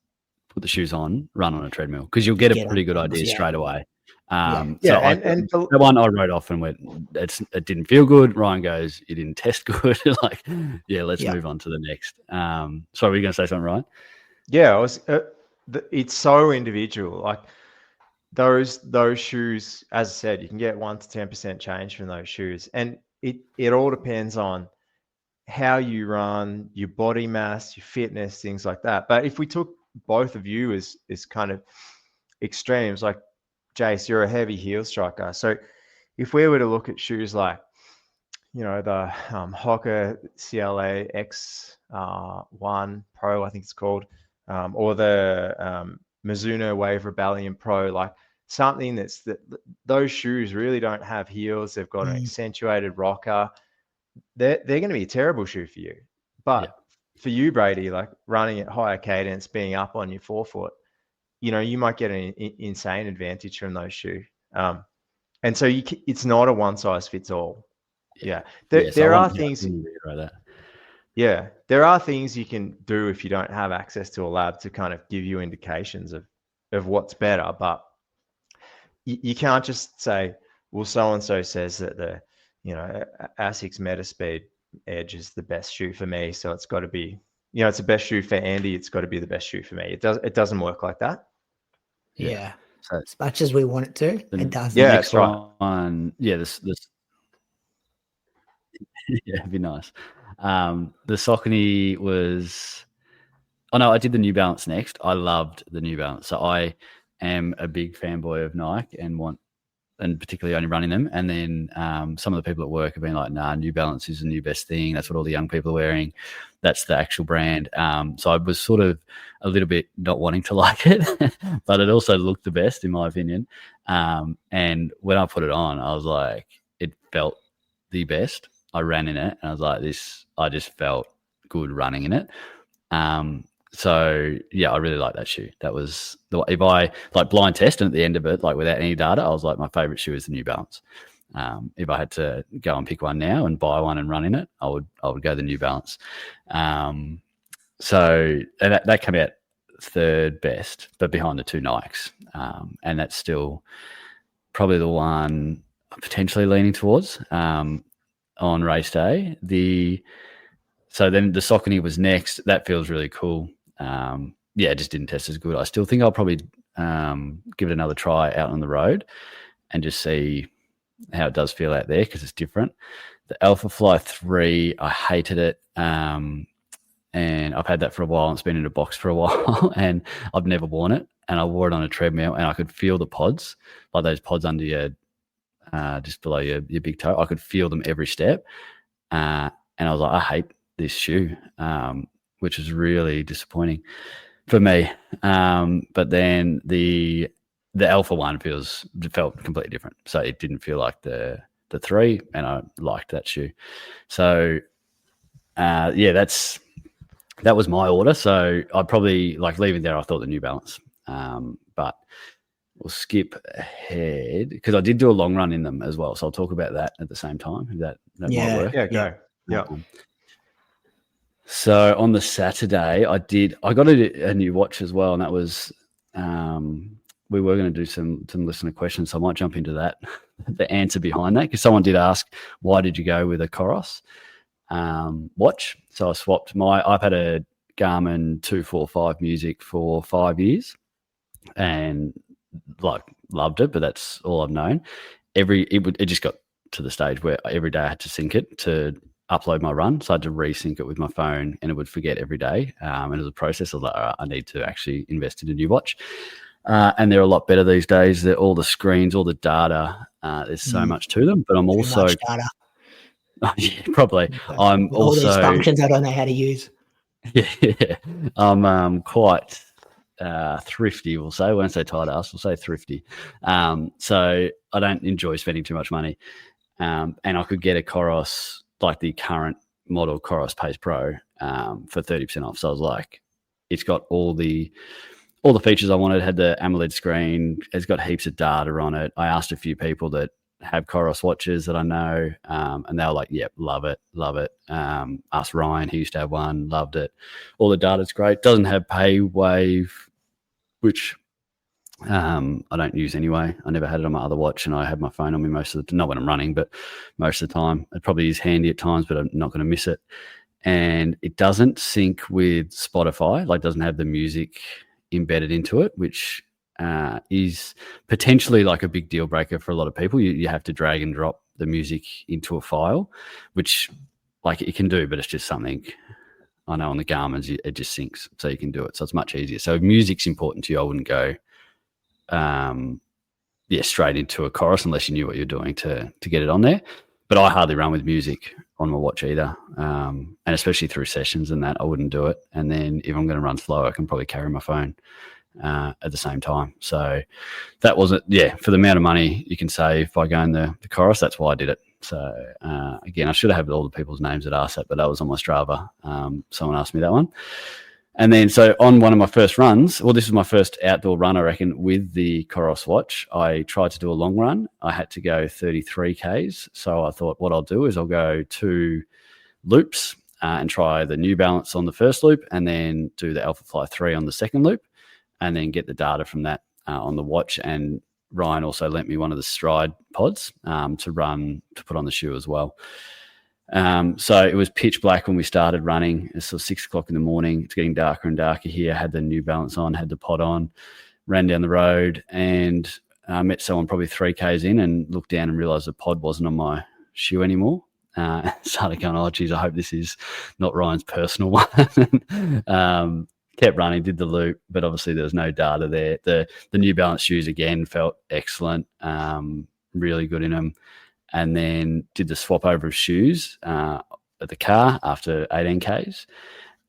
put the shoes on, run on a treadmill because you'll get a pretty good idea straight away. The one I wrote off and went, it didn't feel good. Ryan goes, it didn't test good. Like, let's move on to the next. Sorry, were you going to say something, Ryan? Yeah, it's so individual. Like those shoes, as I said, you can get 1 to 10% change from those shoes, and it all depends on how you run, your body mass, your fitness, things like that. But if we took both of you as kind of extremes, like Jace, you're a heavy heel striker. So if we were to look at shoes like, the Hoka CLA X1 Pro, I think it's called, or the Mizuno Wave Rebellion Pro, like something those shoes really don't have heels. They've got an accentuated rocker. They're going to be a terrible shoe for you. But for you, Brady, like running at higher cadence, being up on your forefoot, you might get an insane advantage from those shoes. And so it's not a one size fits all. There are things. There are things you can do if you don't have access to a lab to kind of give you indications of what's better. But you can't just say, well, so-and-so says that the, ASICS Metaspeed Edge is the best shoe for me. So it's got to be, it's the best shoe for Andy. It's got to be the best shoe for me. It doesn't work like that. Yeah. So as much as we want it to, it doesn't. Yeah, that's right. This it'd be nice. The Saucony was. Oh no, I did the New Balance next. I loved the New Balance, so I am a big fanboy of Nike and particularly only running them. And then some of the people at work have been like, "Nah, New Balance is the new best thing. That's what all the young people are wearing. That's the actual brand." So I was sort of a little bit not wanting to like it, but it also looked the best in my opinion. And when I put it on, I was like, it felt the best. I ran in it and I was like, I just felt good running in it. So yeah, I really like that shoe. That was if I like blind test and at the end of it, like without any data, I was like, my favorite shoe is the New Balance. If I had to go and pick one now and buy one and run in it, I would go the New Balance. So that came out third best, but behind the two Nikes. And that's still probably the one potentially leaning towards on race day. So then the Saucony was next. That feels really cool. It just didn't test as good. I still think I'll probably give it another try out on the road and just see how it does feel out there, because it's different. The Alpha Fly 3, I hated it. And I've had that for a while. It's been in a box for a while and I've never worn it. And I wore it on a treadmill and I could feel the pods, like those pods under your, just below your big toe. I could feel them every step. And I was like, I hate this shoe, which is really disappointing for me. But then the Alpha one felt completely different. So it didn't feel like the 3, and I liked that shoe. So that was my order. So I'd probably, like, leaving there, I thought the New Balance. But we'll skip ahead because I did do a long run in them as well. So I'll talk about that at the same time. If that might work. Yeah, go. Yeah. So on the Saturday, I got a new watch as well, and that was we were going to do some listener questions, so I might jump into that, the answer behind that, because someone did ask, why did you go with a Coros watch? So I swapped I've had a Garmin 245 Music for 5 years, and like loved it, but that's all I've known. It just got to the stage where every day I had to sync it to upload my run, so I had to resync it with my phone, and it would forget every day. And as a process, I was like, all right, I need to actually invest in a new watch. And they're a lot better these days. They're all the screens, all the data. There's so much to them, but I'm also data. Yeah, probably. I'm all also these functions I don't know how to use. Yeah, I'm quite thrifty. We'll say, when I say tight ass, we'll say thrifty. So I don't enjoy spending too much money. And I could get a Coros, like the current model Coros Pace Pro, for 30% off. So I was like, it's got all the features I wanted. It had the AMOLED screen. It's got heaps of data on it. I asked a few people that have Coros watches that I know, and they were like, yep, love it. Asked Ryan, he used to have one, loved it. All the data's great. Doesn't have PayWave, which I don't use anyway. I never had it on my other watch, and I have my phone on me most of the time, not when I'm running, but most of the time. It probably is handy at times, but I'm not going to miss it. And it doesn't sync with Spotify, like doesn't have the music embedded into it, which is potentially like a big deal breaker for a lot of people. You have to drag and drop the music into a file, which like it can do, but it's just something I know on the Garmin's it just syncs, so you can do it. So it's much easier. So if music's important to you, I wouldn't go straight into a Coros unless you knew what you're doing to get it on there. But I hardly run with music on my watch either, and especially through sessions and that, I wouldn't do it. And then if I'm going to run slow, I can probably carry my phone at the same time. So that wasn't, for the amount of money you can save by going the Coros, that's why I did it. So again, I should have all the people's names that asked that, but that was on my Strava. Someone asked me that one. And then, so on one of my first runs, well, this was my first outdoor run, I reckon, with the Coros watch. I tried to do a long run. I had to go 33 Ks. So I thought what I'll do is I'll go 2 loops and try the New Balance on the first loop, and then do the Alpha Fly 3 on the second loop, and then get the data from that on the watch. And Ryan also lent me one of the Stride pods to put on the shoe as well. So it was pitch black when we started running. It's sort of 6 o'clock in the morning. It's getting darker and darker here. I had the New Balance on, had the pod on, ran down the road, and I met someone probably 3 Ks in and looked down and realized the pod wasn't on my shoe anymore. Started going, oh, geez, I hope this is not Ryan's personal one. Kept running, did the loop, but obviously there was no data there. The New Balance shoes, again, felt excellent, really good in them. And then did the swap over of shoes at the car after 18 Ks.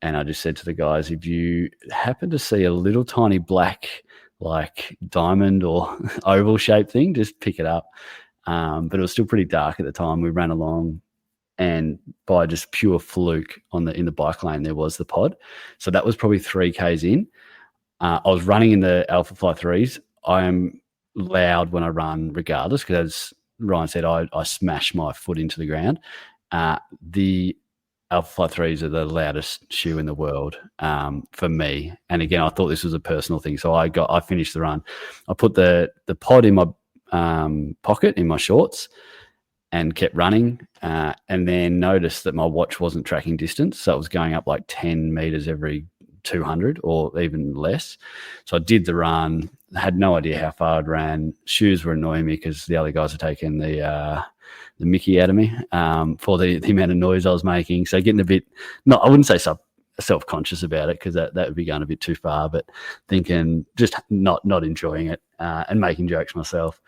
And I just said to the guys, if you happen to see a little tiny black, like diamond or oval shaped thing, just pick it up. But it was still pretty dark at the time. We ran along, and by just pure fluke in the bike lane, there was the pod. So that was probably 3 Ks in. I was running in the Alpha Fly 3s. I am loud when I run regardless, because as Ryan said, I smash my foot into the ground. The Alpha Fly 3s are the loudest shoe in the world for me. And again, I thought this was a personal thing. So I finished the run. I put the pod in my pocket in my shorts and kept running, and then noticed that my watch wasn't tracking distance. So it was going up like 10 meters every 200 or even less. So I did the run, had no idea how far I'd ran. Shoes were annoying me because the other guys were taking the mickey out of me for the amount of noise I was making. So getting a bit, I wouldn't say self-conscious about it, because that would be going a bit too far, but thinking just not enjoying it and making jokes myself.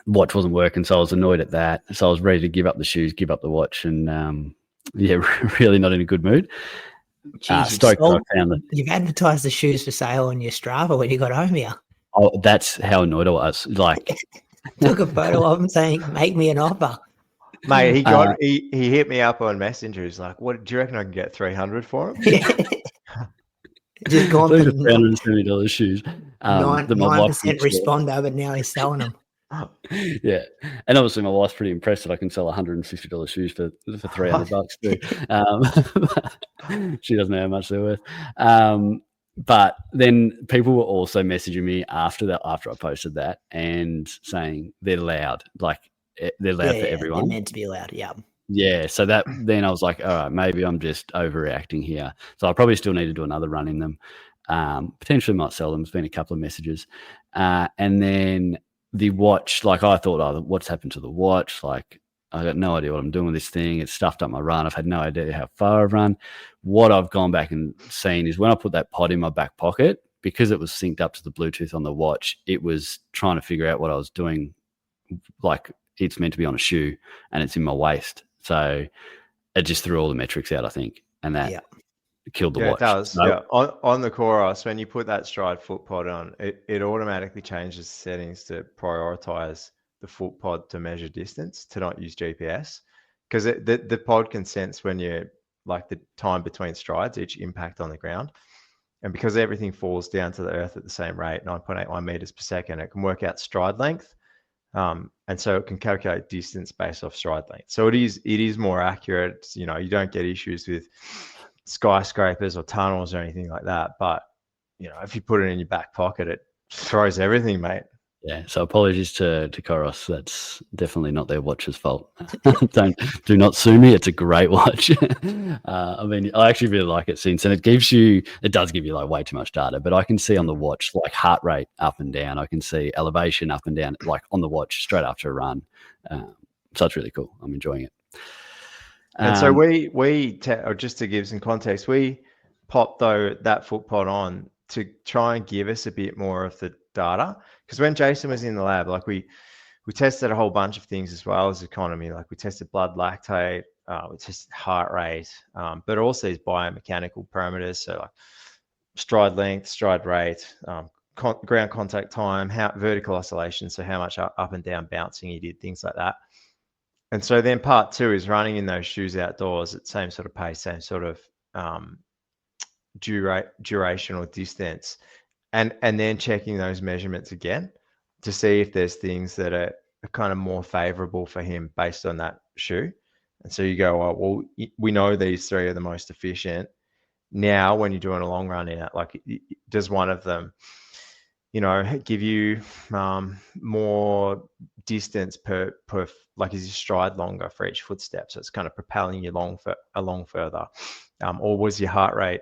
Watch wasn't working, so I was annoyed at that. So I was ready to give up the shoes, give up the watch, and really not in a good mood. Stoked I found that. You've advertised the shoes for sale on your Strava when you got home here. Oh, that's how annoyed I was. Like, took a photo of him saying, "Make me an offer." Mate, he hit me up on Messenger. He's like, "What do you reckon I can get 300 for him?" Just gone for $370 shoes. 9% responder, but now he's selling them. Yeah, and obviously my wife's pretty impressed that I can sell $150 shoes for $300 too. She doesn't know how much they're worth. But then people were also messaging me after I posted that and saying they're loud, like they're loud for everyone. They're meant to be loud, yeah. Yeah, so then I was like, all right, maybe I'm just overreacting here. So I probably still need to do another run in them. Potentially might sell them. There's been a couple of messages. And then the watch, like I thought, what's happened to the watch? Like, I got no idea what I'm doing with this thing. It's stuffed up my run. I've had no idea how far I've run. What I've gone back and seen is when I put that pod in my back pocket, because it was synced up to the Bluetooth on the watch, it was trying to figure out what I was doing. Like, it's meant to be on a shoe and it's in my waist. So it just threw all the metrics out, I think. And that killed the watch. It does. So, yeah. On the Coros, when you put that Stride foot pod on, it automatically changes settings to prioritize the foot pod to measure distance, to not use GPS, because the pod can sense when you're like the time between strides, each impact on the ground. And because everything falls down to the earth at the same rate, 9.81 meters per second, it can work out stride length. And so it can calculate distance based off stride length. So it is more accurate. You don't get issues with skyscrapers or tunnels or anything like that. But, if you put it in your back pocket, it throws everything, mate. Yeah. So apologies to Coros. That's definitely not their watch's fault. Do not sue me. It's a great watch. I mean, I actually really like it since, and it does give you like way too much data, but I can see on the watch, like heart rate up and down. I can see elevation up and down, like on the watch straight after a run. So it's really cool. I'm enjoying it. And so we just to give some context, we popped that foot pod on to try and give us a bit more of the data, because when Jason was in the lab, like we tested a whole bunch of things as well as economy. Like we tested blood lactate, we tested heart rate, but also these biomechanical parameters, so like stride length, stride rate, ground contact time, how vertical oscillation, so how much up and down bouncing he did, things like that. And so then part two is running in those shoes outdoors at same sort of pace, same sort of duration or distance, and then checking those measurements again to see if there's things that are kind of more favorable for him based on that shoe. And so you go, well, we know these three are the most efficient. Now, when you're doing a long run in it, like, does one of them, give you more distance per, like, is your stride longer for each footstep? So it's kind of propelling you along further. Or was your heart rate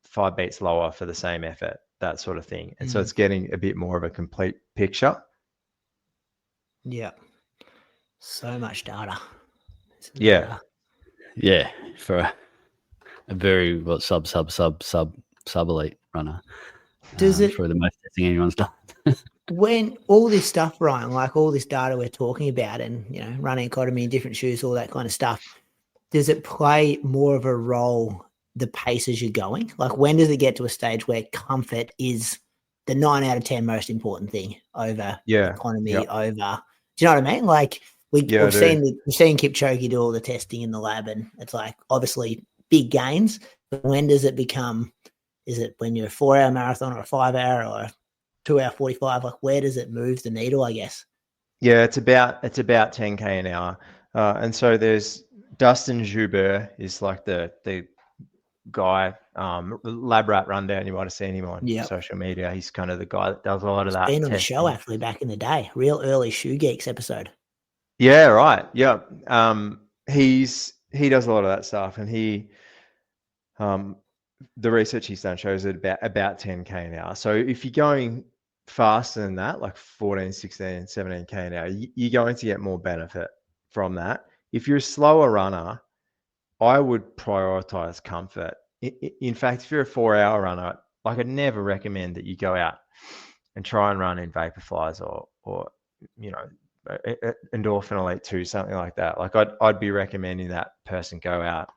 5 beats lower for the same effort, that sort of thing. And so it's getting a bit more of a complete picture. Yeah. So much data. Yeah. Yeah. For a very sub elite runner. Does it for the most testing anyone's done? When all this stuff, Ryan, like all this data we're talking about, and running economy, different shoes, all that kind of stuff, does it play more of a role the paces you're going? Like, when does it get to a stage where comfort is the 9 out of 10 most important thing over economy? Over, do you know what I mean? Like, we've seen Kipchoge do all the testing in the lab, and it's like obviously big gains. But when does it become? Is it when you're a 4-hour marathon or a 5-hour or a 2-hour 45? Like, where does it move the needle, I guess? Yeah, it's about 10K an hour. And so there's Dustin Joubert is like the guy, Lab Rat Rundown. You might have seen him on Yep. social media. He's kind of the guy that does a lot of that. Been on the testing. show actually back in the day, real early Shoe Geeks episode. Yeah, right. Yeah. He does a lot of that stuff, and the research he's done shows it about 10K an hour. So if you're going faster than that, like 14, 16, 17K an hour, you're going to get more benefit from that. If you're a slower runner, I would prioritize comfort. In fact, if you're a 4-hour runner, like I'd never recommend that you go out and try and run in Vaporflies or Endorphin Elite 2, something like that. Like I'd be recommending that person go out,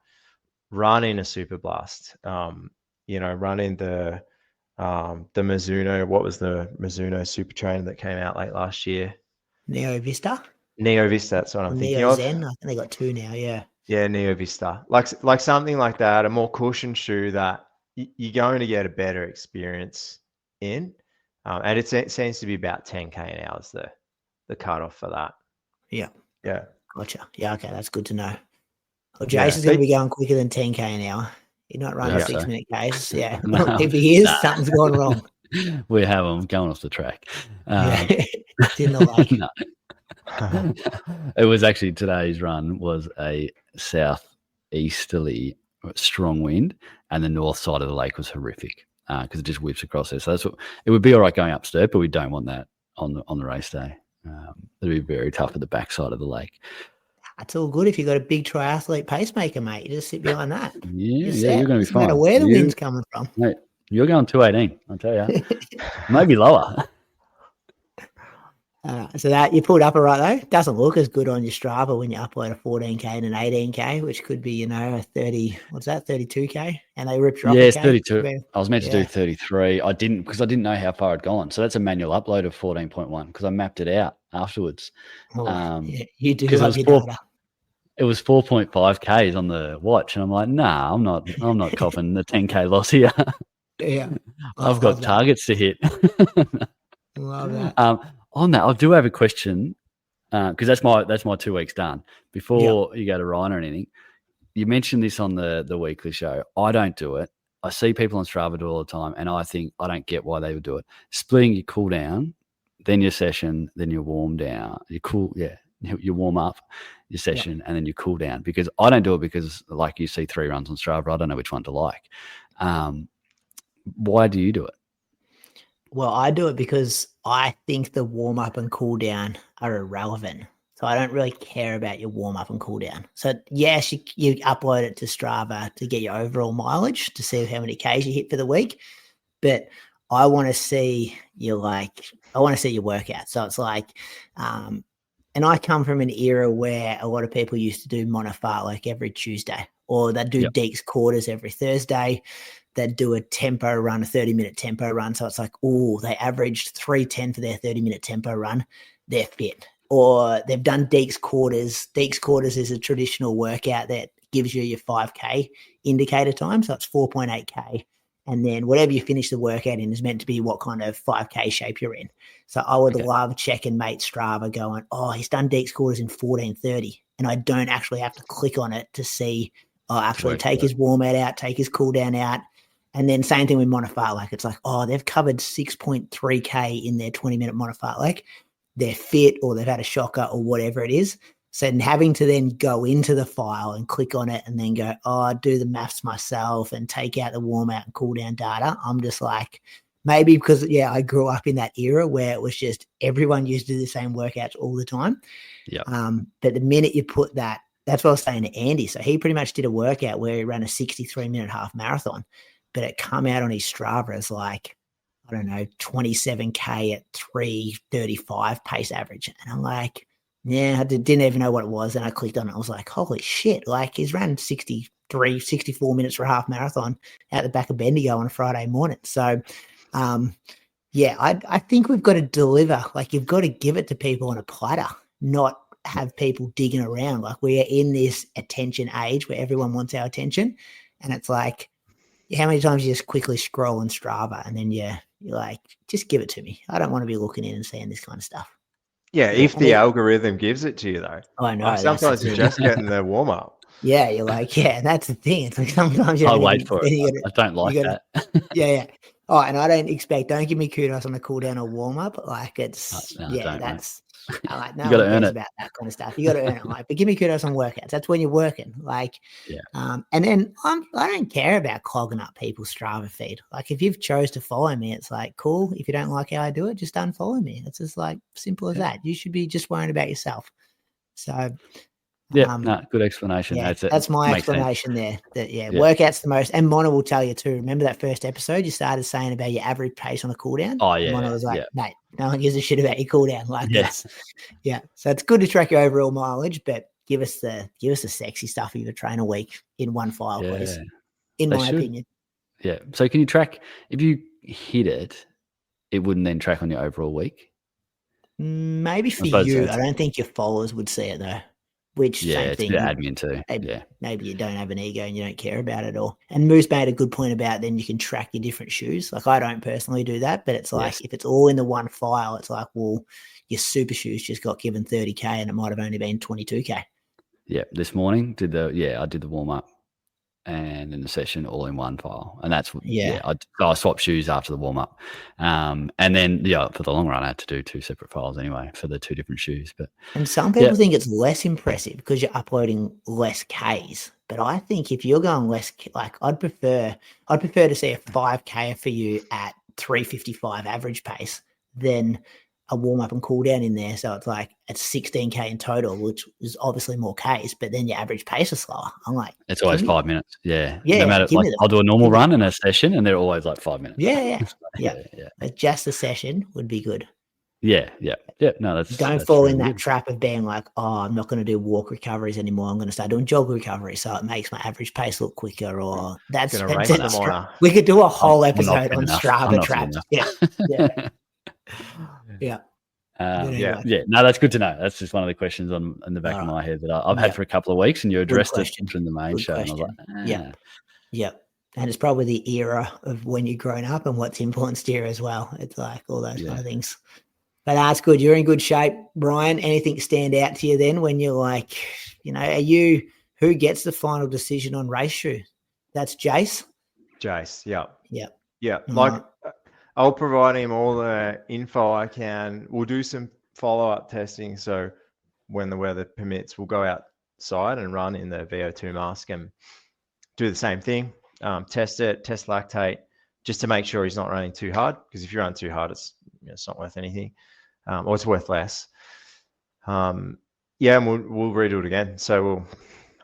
run in a Super Blast, run in the Mizuno. What was the Mizuno Super Trainer that came out late last year? Neo Vista. That's what I'm thinking Neo of. Zen. I think they got 2 now. Yeah. Yeah, Neo Vista. Like something like that, a more cushioned shoe that you're going to get a better experience in. And it seems to be about 10K an hour is the cutoff for that. Yeah. Yeah. Gotcha. Yeah. Okay. That's good to know. Well, Jason's going to be going quicker than 10K an hour. You're not running 6-minute Ks. Yeah. No, If he is, something's gone wrong. We have him going off the track. It's in the lake. No. It was actually today's run was a southeasterly strong wind, and the north side of the lake was horrific because it just whips across there. So that's what it would be all right going upstairs, but we don't want that on the race day. It'd be very tough at the backside of the lake. That's all good if you've got a big triathlete pacemaker, mate. You just sit behind that. You're going to be fine. No matter where the wind's coming from. Mate, you're going 218, I'll tell you. Maybe lower. So that you pulled up right though. Doesn't look as good on your Strava when you upload a 14K and an 18K, which could be, a 30, what's that, 32K? And they ripped you off. Yeah, it's 32. I was meant to do 33. I didn't because I didn't know how far I'd gone. So that's a manual upload of 14.1 because I mapped it out afterwards. You do love your data. It was 4.5 Ks on the watch, and I'm like, nah, I'm not copping the 10K loss here. Yeah, I've got targets to hit. Love that. On that, I do have a question because that's my 2 weeks done. Before you go to Ryan or anything, you mentioned this on the weekly show. I don't do it. I see people on Strava do it all the time, and I think I don't get why they would do it. Splitting your cool down, then your session, then your warm down. You warm up your session and then you cool down, because I don't do it because like you see 3 runs on Strava, I don't know which one to like. Why do you do it? Well, I do it because I think the warm up and cool down are irrelevant. So I don't really care about your warm up and cool down. So yes, you upload it to Strava to get your overall mileage to see how many Ks you hit for the week. But I want to see your workout. So it's like, and I come from an era where a lot of people used to do monofart every Tuesday, or they'd do Deeks quarters every Thursday. They'd do a tempo run, a 30-minute tempo run. So it's like, they averaged 3:10 for their 30-minute tempo run. They're fit. Or they've done Deeks quarters. Deeks quarters is a traditional workout that gives you your 5K indicator time. So it's 4.8K. And then whatever you finish the workout in is meant to be what kind of 5K shape you're in. So I would love checking mate Strava going, he's done Deeks quarters in 14:30. And I don't actually have to click on it to see, take his warm out, take his cool down out. And then same thing with monofart. It's like, they've covered 6.3K in their 20-minute monofart. They're fit, or they've had a shocker, or whatever it is. So having to then go into the file and click on it and then go, do the maths myself and take out the warm out and cool down data. I'm just like, maybe because, I grew up in that era where it was just everyone used to do the same workouts all the time. Yeah. But the minute you put that, that's what I was saying to Andy. So he pretty much did a workout where he ran a 63-minute half marathon, but it come out on his Strava as 27K at 3:35 pace average. And I'm like, I didn't even know what it was. And I clicked on it. I was like, holy shit. He's ran 64 minutes for a half marathon out the back of Bendigo on a Friday morning. So, I think we've got to deliver. You've got to give it to people on a platter, not have people digging around. We are in this attention age where everyone wants our attention. And it's like, how many times you just quickly scroll on Strava and then you're like, just give it to me. I don't want to be looking in and seeing this kind of stuff. Yeah, if the algorithm gives it to you, though. I know. Sometimes you're just getting the warm up. Yeah, you're like, yeah, and that's the thing. It's like sometimes you I'll don't wait even, for then it. you gotta, I don't like you gotta, that. yeah, yeah. Oh, and I don't give me kudos on the cool down or warm up. Like it's, No, yeah, don't, mate. I like You no got to one earn cares it. about that kind of stuff. You got to earn it. Like, but give me kudos on workouts. That's when you're working. Like, Yeah. And then I don't care about clogging up people's Strava feed. Like if you've chose to follow me, it's like, cool. If you don't like how I do it, just unfollow me. It's just like simple as that. You should be just worrying about yourself. So, Yeah, no, good explanation. yeah, That's it. that's my Makes sense. explanation there. That Yeah. workouts the most. And Mona will tell you too. Remember that first episode you started saying about your average pace on a cool down? Oh, And yeah, Mona was like, yeah. mate, no one gives a shit about your cool down. Like Yeah. it's so it's good to track your overall mileage, but give us the sexy stuff of your train a week in one file, please. In They my should. opinion. Yeah. So can you track if you hit it? It wouldn't then track on your overall week. Maybe for suppose you. that's- I don't think your followers would see it though. Which Yeah, same it's a thing. bit of admin too. Maybe you don't have an ego and you don't care about it all. And Moose made a good point about then you can track your different shoes. Like I don't personally do that, but it's like if it's all in the one file, it's like, well, your super shoes just got given 30K and it might have only been 22K. Yeah. This morning I did the warm up and in the session all in one file. And that's I swapped shoes after the warm up. And then for the long run I had to do 2 separate files anyway for the 2 different shoes. But and some people think it's less impressive because you're uploading less Ks. But I think if you're going less, like I'd prefer to see a 5K for you at 3:55 average pace than a warm up and cool down in there. So it's like it's 16K in total, which is obviously more Ks, but then your average pace is slower. I'm like, it's always 5 minutes. Yeah. Yeah. No matter, like, I'll do a normal run in a session and they're always like 5 minutes. Yeah. But just a session would be good. Yeah. No, don't fall in that trap of being like, oh, I'm not going to do walk recoveries anymore. I'm going to start doing jog recovery, so it makes my average pace look quicker. Or that's going to race them on. We could do a whole episode on Strava traps. Yeah. No, that's good to know. That's just one of the questions in the back of my head that I've had for a couple of weeks, and you addressed it in the main show. And I was like, yeah. And it's probably the era of when you've grown up and what's influenced you as well. It's like all those kind of things. But that's good. You're in good shape, Brian. Anything stand out to you then when you're like, who gets the final decision on race shoe? That's Jace? Jace, yeah. Yeah. Like I'll provide him all the info I can. We'll do some follow-up testing. So when the weather permits, we'll go outside and run in the VO2 mask and do the same thing. Test lactate, just to make sure he's not running too hard. Because if you run too hard, it's not worth anything. Or it's worth less. And we'll redo it again. So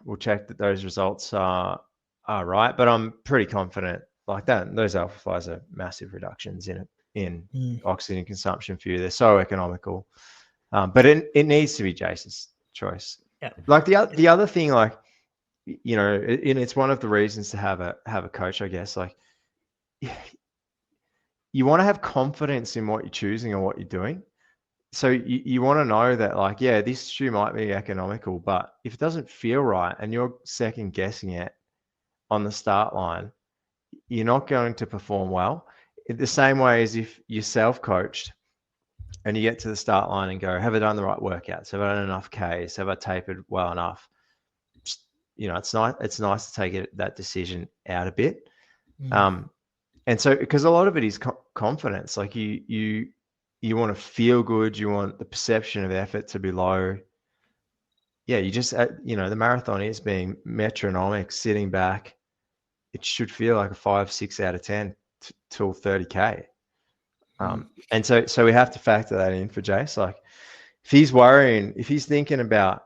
we'll check that those results are right. But I'm pretty confident like that. Those alpha flies are massive reductions in oxygen consumption for you. They're so economical. But it needs to be Jason's choice. Yeah. Like the other thing, like it's one of the reasons to have a coach, I guess. Like you want to have confidence in what you're choosing and what you're doing. So you want to know that, like, this shoe might be economical, but if it doesn't feel right and you're second guessing it on the start line, you're not going to perform well. In the same way as if you're self-coached and you get to the start line and go, have I done the right workouts? Have I done enough Ks? Have I tapered well enough? It's nice to take that decision out a bit. And so, because a lot of it is confidence, like you want to feel good. You want the perception of effort to be low. Yeah, you just, the marathon is being metronomic, sitting back. It should feel like a 5, 6 out of 10 till 30K. And so we have to factor that in for Jace. Like if he's thinking about,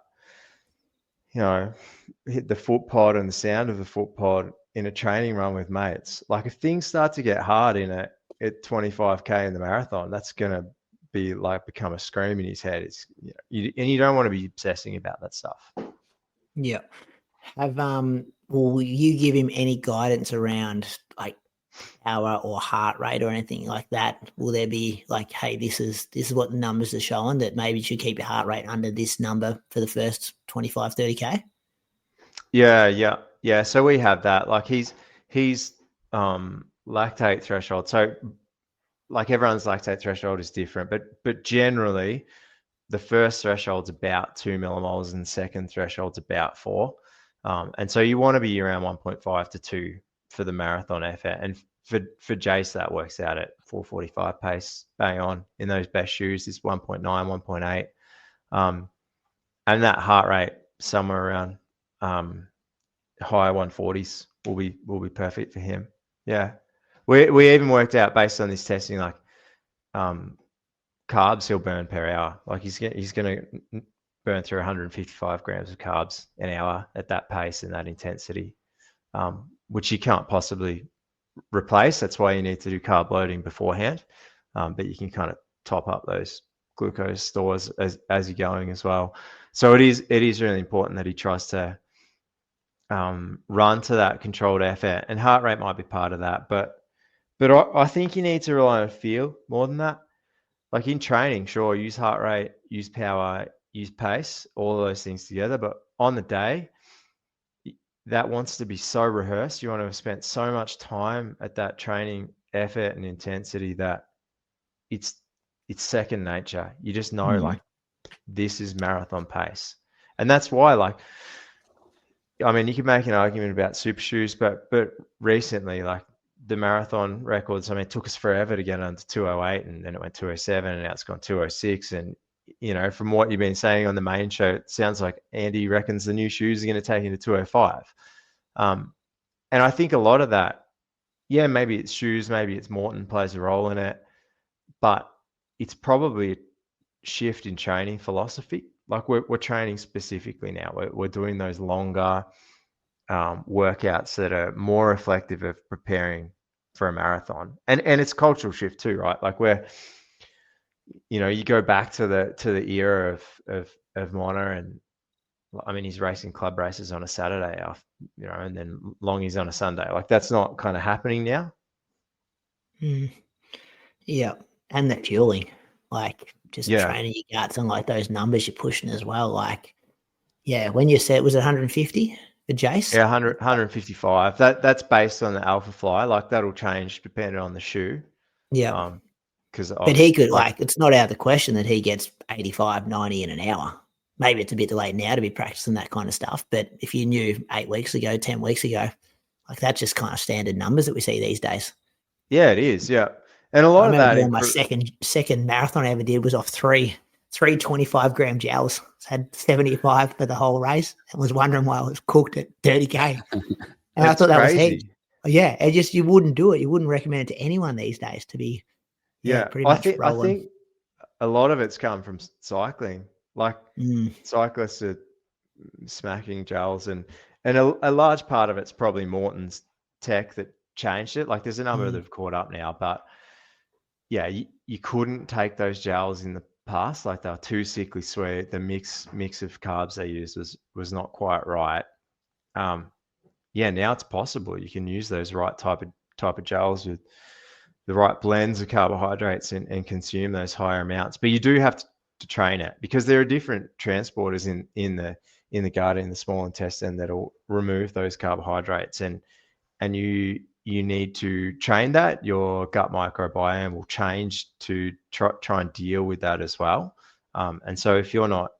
hit the foot pod and the sound of the foot pod in a training run with mates, like if things start to get hard at 25K in the marathon, that's going to be like become a scream in his head. It's and you don't want to be obsessing about that stuff. Yeah. Will you give him any guidance around like hour or heart rate or anything like that? Will there be like, hey, this is what the numbers are showing, that maybe you should keep your heart rate under this number for the first 25, 30K? Yeah. So we have that. Like he's lactate threshold. So like everyone's lactate threshold is different, but generally the first threshold's about 2 millimoles and the second threshold's about 4. And so you want to be around 1.5 to 2 for the marathon effort. And for Jace, that works out at 4:45 pace, bang on. In those best shoes, it's 1.9, 1.8. And that heart rate somewhere around high 140s will be perfect for him. Yeah. We even worked out based on this testing, like carbs he'll burn per hour. Like he's going to burn through 155 grams of carbs an hour at that pace and that intensity, which you can't possibly replace. That's why you need to do carb loading beforehand. But you can kind of top up those glucose stores as you're going as well. So it is really important that he tries to run to that controlled effort, and heart rate might be part of that. But I think you need to rely on feel more than that. Like in training, sure, use heart rate, use power, use pace, all of those things together. But on the day, that wants to be so rehearsed. You want to have spent so much time at that training effort and intensity that it's second nature. You just know, like, this is marathon pace. And that's why, like, I mean, you could make an argument about super shoes, but recently, like, the marathon records, I mean, it took us forever to get under 208, and then it went 207, and now it's gone 206. And, you know, from what you've been saying on the main show, it sounds like Andy reckons the new shoes are going to take you to 205. And I think a lot of that, yeah, maybe it's shoes, maybe it's Morton plays a role in it, but it's probably a shift in training philosophy. Like we're training specifically now. We're doing those longer workouts that are more reflective of preparing for a marathon, and it's cultural shift too, right? Like where, you know, you go back to the era of Mono, and I mean, he's racing club races on a Saturday, you know, and then longies on a Sunday. Like that's not kind of happening now. Yeah, and the fueling, like just training your guts and like those numbers you're pushing as well. Like, yeah, when you said, was it 150 for Jace? Yeah, 155. That's based on the Alpha Fly. Like that'll change depending on the shoe. Yeah. But he could, like, it's not out of the question that he gets 85, 90 in an hour. Maybe it's a bit late now to be practicing that kind of stuff. But if you knew 8 weeks ago, 10 weeks ago, like that's just kind of standard numbers that we see these days. Yeah, it is. Yeah. And a lot of that. My second marathon I ever did was off three 25-gram gels. I had 75 for the whole race and was wondering why I was cooked at 30K. And I thought that was heaps. Yeah, you wouldn't do it. You wouldn't recommend it to anyone these days to be pretty much rolling. I think a lot of it's come from cycling. Like cyclists are smacking gels, and a large part of it's probably Morton's tech that changed it. Like there's a number that have caught up now, but yeah, you couldn't take those gels in the past. Like they were too sickly sweet. The mix of carbs they used was not quite right. Yeah, now it's possible. You can use those right type of gels with the right blends of carbohydrates and consume those higher amounts. But you do have to train it, because there are different transporters in the gut, in the small intestine, that'll remove those carbohydrates, and you need to train that. Your gut microbiome will change to try and deal with that as well. And so if you're not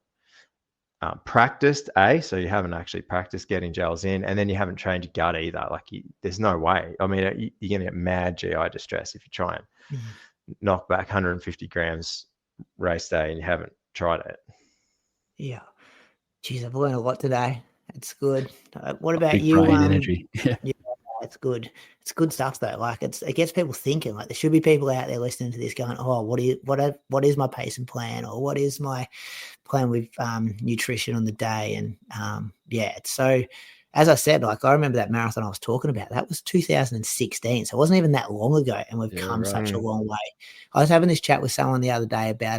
practiced, so you haven't actually practiced getting gels in, and then you haven't trained your gut either, like there's no way. I mean, you're going to get mad GI distress if you try and knock back 150 grams race day and you haven't tried it. Yeah. Geez, I've learned a lot today. It's good. What about you? Brain energy. Yeah, it's good. It's good stuff though. Like it gets people thinking. Like there should be people out there listening to this going, "Oh, what is my pacing plan, or what is my plan with nutrition on the day?" And it's so. As I said, like I remember that marathon I was talking about. That was 2016, so it wasn't even that long ago, and we've come such a long way. I was having this chat with someone the other day about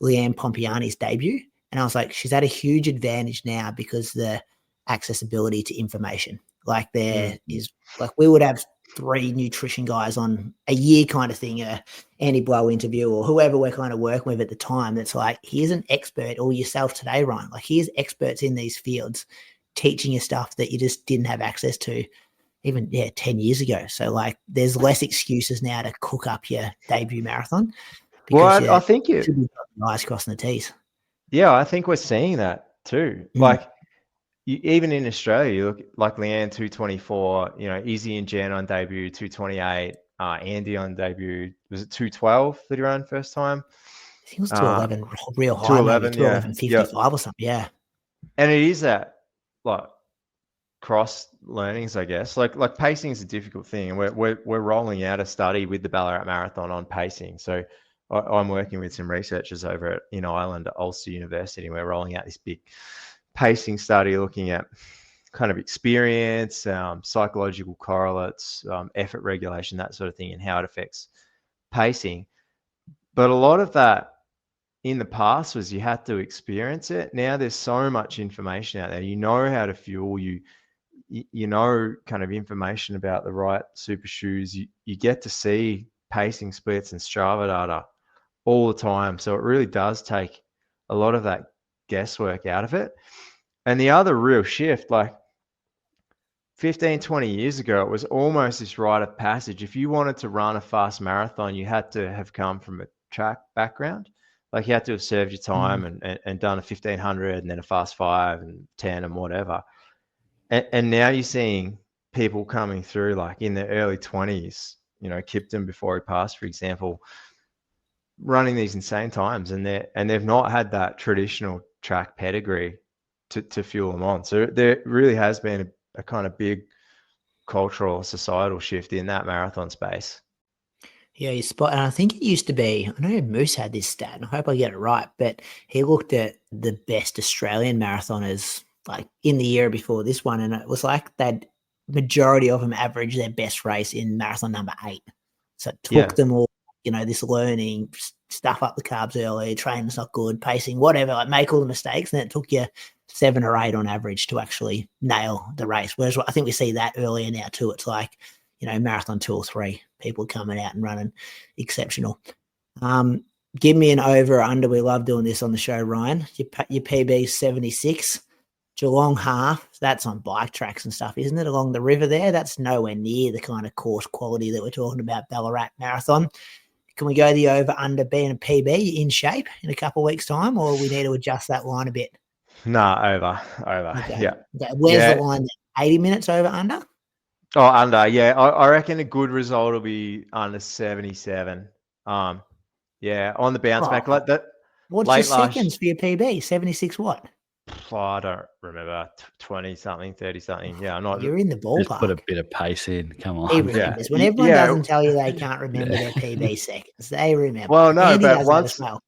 Leanne Pompiani's debut, and I was like, she's at a huge advantage now because the accessibility to information. Like there is, like we would have 3 nutrition guys on a year kind of thing, Andy Blow interview or whoever we're kind of working with at the time. That's like, here's an expert, or yourself today, Ryan. Like here's experts in these fields teaching you stuff that you just didn't have access to even 10 years ago. So like there's less excuses now to cook up your debut marathon. Well, I think should be nice crossing the T's. Yeah, I think we're seeing that too. Like even in Australia, you look like Leanne 224, Izzy and Jen on debut 228, Andy on debut, was it 212 that he ran first time? I think it was 211 real high, maybe 211, yeah. 211.55 or something. Yeah. And it is that like cross learnings, I guess. Like pacing is a difficult thing, and we're rolling out a study with the Ballarat Marathon on pacing. So I'm working with some researchers over in Ireland at Ulster University, and we're rolling out this big pacing study looking at kind of experience, psychological correlates, effort regulation, that sort of thing, and how it affects pacing. But a lot of that in the past was you had to experience it. Now there's so much information out there. You know how to fuel, you know kind of information about the right super shoes. You get to see pacing splits and Strava data all the time. So it really does take a lot of that guesswork out of it. And the other real shift, like 15, 20 years ago, it was almost this rite of passage. If you wanted to run a fast marathon, you had to have come from a track background. Like you had to have served your time and done a 1500 and then a fast 5 and 10 and whatever. And now you're seeing people coming through like in their early 20s, Kipton before he passed, for example, running these insane times, and they've not had that traditional track pedigree to fuel them on. So there really has been a kind of big cultural, societal shift in that marathon space. Yeah, you spot. And I think it used to be, I know Moose had this stat, and I hope I get it right, but he looked at the best Australian marathoners like in the year before this one, and it was like that majority of them averaged their best race in marathon number 8. So it took them all, this learning, stuff up the carbs early, training's not good, pacing, whatever, like make all the mistakes, and it took you 7 or 8 on average to actually nail the race. Whereas I think we see that earlier now too. It's like, marathon 2 or 3, people coming out and running exceptional. Give me an over or under. We love doing this on the show, Ryan. Your PB 76. Geelong half, that's on bike tracks and stuff, isn't it? Along the river there, that's nowhere near the kind of course quality that we're talking about Ballarat Marathon. Can we go the over under being a PB in shape in a couple of weeks' time, or we need to adjust that line a bit? Over. Okay. Yeah. Okay. Where's the line? 80 minutes over under? Oh, under. Yeah, I reckon a good result will be under 77. On the bounce back like that. What's your seconds for your PB? 76 what? I don't remember, 20 something, 30 something. Yeah, I'm not. You're in the ballpark. Just put a bit of pace in. Come on. He remembers. When everyone doesn't tell you they can't remember their PB seconds, they remember. Well, no, Andy but does that as well.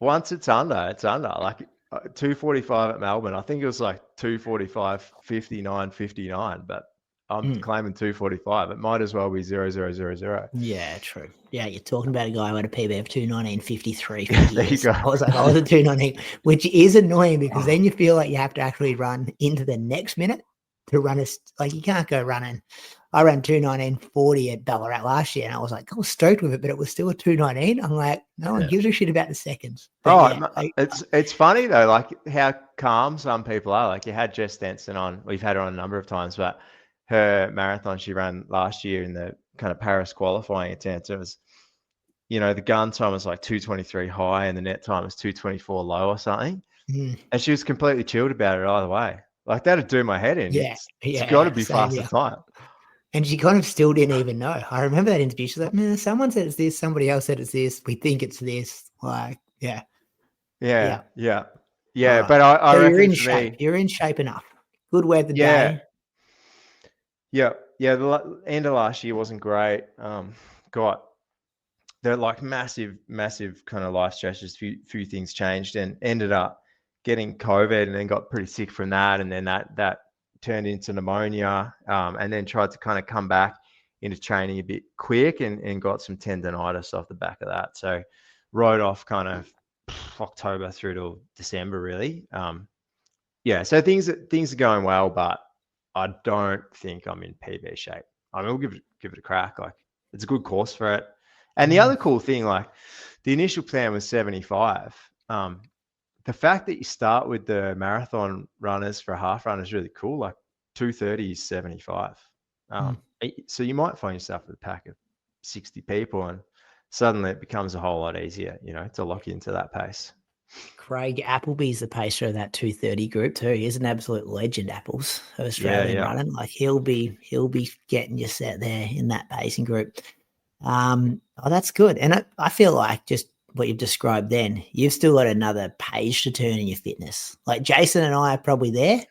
Once it's under, it's under. Like 2:45 at Melbourne. I think it was like 2:45, 59, but I'm claiming 2:45. It might as well be 0000. Yeah, true. Yeah, you're talking about a guy who had a PB of 2:19.53. There you go. I was at 2:19, which is annoying because then you feel like you have to actually run into the next minute to run like you can't go running. I ran 2:19.40 at Ballarat last year, and I was like, I was stoked with it, but it was still a 2:19. I'm like, no one gives a shit about the seconds. But it's funny though, like how calm some people are. Like you had Jess Stenson on. We've had her on a number of times, but her marathon she ran last year in the kind of Paris qualifying attempt, it was, the gun time was like 2:23 high and the net time was 2:24 low or something. And she was completely chilled about it either way. Like that'd do my head in. It's got to be faster time. And she kind of still didn't even know. I remember that interview. She's like, someone said it's this, somebody else said it's this. We think it's this. Like, yeah. But I so reckon you're in shape. You're in shape enough. Good weather day. Yeah. The end of last year wasn't great. They're like massive kind of life stretches. Few things changed and ended up getting COVID and then got pretty sick from that. And then that turned into pneumonia, and then tried to kind of come back into training a bit quick and got some tendonitis off the back of that. So rode off kind of October through to December really. So things are going well, but I don't think I'm in PB shape. I mean, we'll give it a crack. Like it's a good course for it. And the other cool thing, like the initial plan was 75. The fact that you start with the marathon runners for a half run is really cool. Like 2:30 is 75. So you might find yourself with a pack of 60 people and suddenly it becomes a whole lot easier, to lock into that pace. Craig Appleby's the pacer of that 230 group too. He's an absolute legend, Apples, of Australian yeah. running. Like he'll be getting you set there in that pacing group. That's good. And I feel like just what you've described then, you've still got another page to turn in your fitness. Like Jason and I are probably there.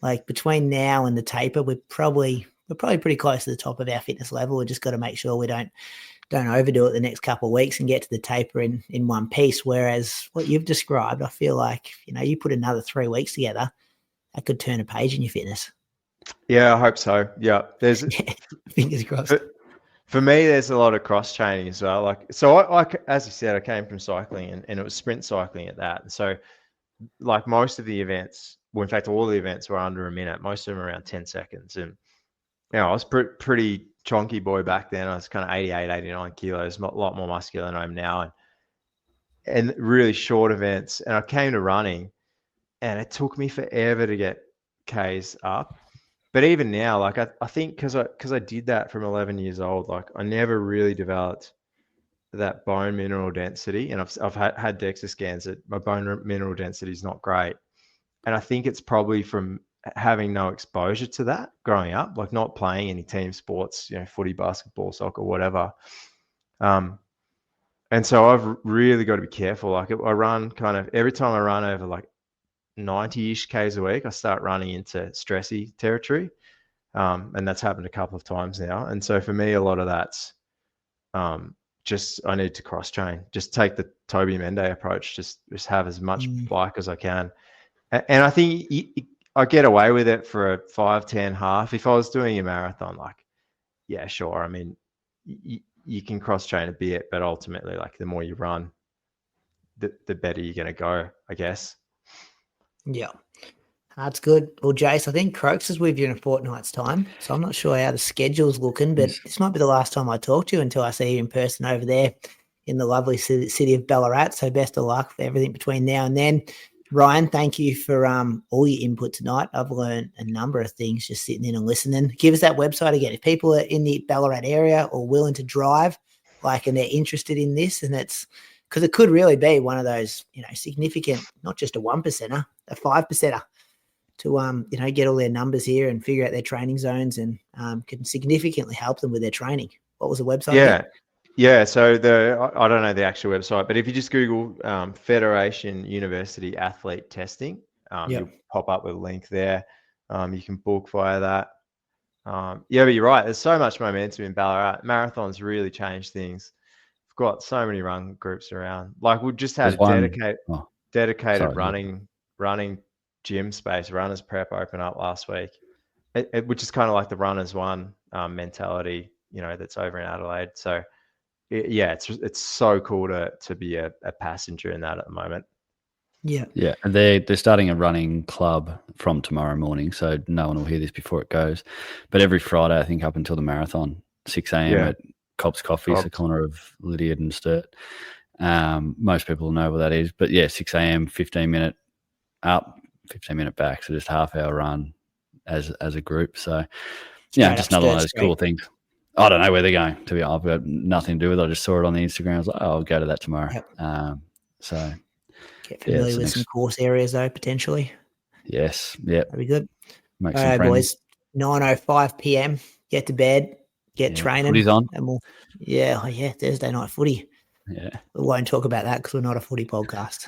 Like between now and the taper, we're probably pretty close to the top of our fitness level. We've just got to make sure we don't overdo it the next couple of weeks and get to the taper in one piece. Whereas what you've described, I feel like, you put another 3 weeks together, that could turn a page in your fitness. Yeah, I hope so. Yeah. There's fingers crossed. For me, there's a lot of cross training as well. Like, so I as you said, I came from cycling and it was sprint cycling at that. So like most of the events, well, in fact, all the events were under a minute, most of them around 10 seconds. And, I was pretty chonky boy back then. I was kind of 88, 89 kilos, a lot more muscular than I am now. And really short events. And I came to running and it took me forever to get Ks up. But even now, like I think because I did that from 11 years old, like I never really developed that bone mineral density. And I've had DEXA scans that my bone mineral density is not great. And I think it's probably from having no exposure to that growing up, like not playing any team sports, footy, basketball, soccer, whatever. And so I've really got to be careful. Like I run kind of every time I run over like 90-ish Ks a week, I start running into stressy territory. And that's happened a couple of times now. And so for me, a lot of that's just I need to cross train, just take the Toby Mende approach, just have as much bike as I can. And I think I get away with it for a 5:10 half. If I was doing a marathon, like, yeah, sure. I mean, you can cross train a bit, but ultimately, like the more you run, the better you're going to go, I guess. Yeah, that's good. Well, Jace, I think Croaks is with you in a fortnight's time, so I'm not sure how the schedule's looking, but this might be the last time I talk to you until I see you in person over there in the lovely city of Ballarat. So best of luck for everything between now and then. Ryan, thank you for all your input tonight. I've learned a number of things just sitting in and listening. Give us that website again. If people are in the Ballarat area or willing to drive, and they're interested in this, and it's because it could really be one of those, significant, not just a 1%er, a 5%er to, get all their numbers here and figure out their training zones and can significantly help them with their training. What was the website? Yeah. Yeah, so I don't know the actual website, but if you just Google Federation University Athlete Testing, you'll pop up with a link there. You can book via that. But you're right. There's so much momentum in Ballarat. Marathons really changed things. We've got so many run groups around. Like we've just had dedicated running gym space, runners prep open up last week, which is kind of like the runners one mentality, that's over in Adelaide. So. Yeah, it's so cool to be a passenger in that at the moment. Yeah. Yeah. And they're starting a running club from tomorrow morning, so no one will hear this before it goes. But every Friday, I think up until the marathon, 6 a.m. at Cobb's Coffees, the corner of Lydiard and Sturt. Most people know what that is. But yeah, 6 a.m., 15-minute up, 15-minute back. So just half-hour run as a group. So yeah, just another one of those cool things. I don't know where they're going, to be honest. I've got nothing to do with it. I just saw it on the Instagram. I was like, I'll go to that tomorrow. Yep. So get familiar with some course areas, though, potentially. Yes. Yeah. That'd be good. Make all some right, friends. Boys. 9:05 p.m. Get to bed. Get training. Footy's on. And Thursday night footy. Yeah. We won't talk about that because we're not a footy podcast.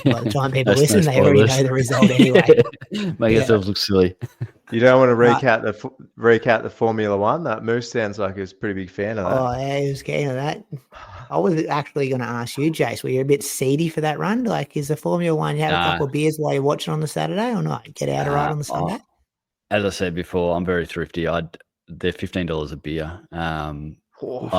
By the time people listen, no they already know the result anyway. Make ourselves look silly. You don't want to recap the Formula One. That Moose sounds like he was a pretty big fan of that. Oh, yeah, he was keen on that. I was actually going to ask you, Jace, were you a bit seedy for that run? Like, is the Formula One, you have a couple of beers while you're watching on the Saturday or not? Get out right on the Sunday? As I said before, I'm very thrifty. They're $15 a beer. I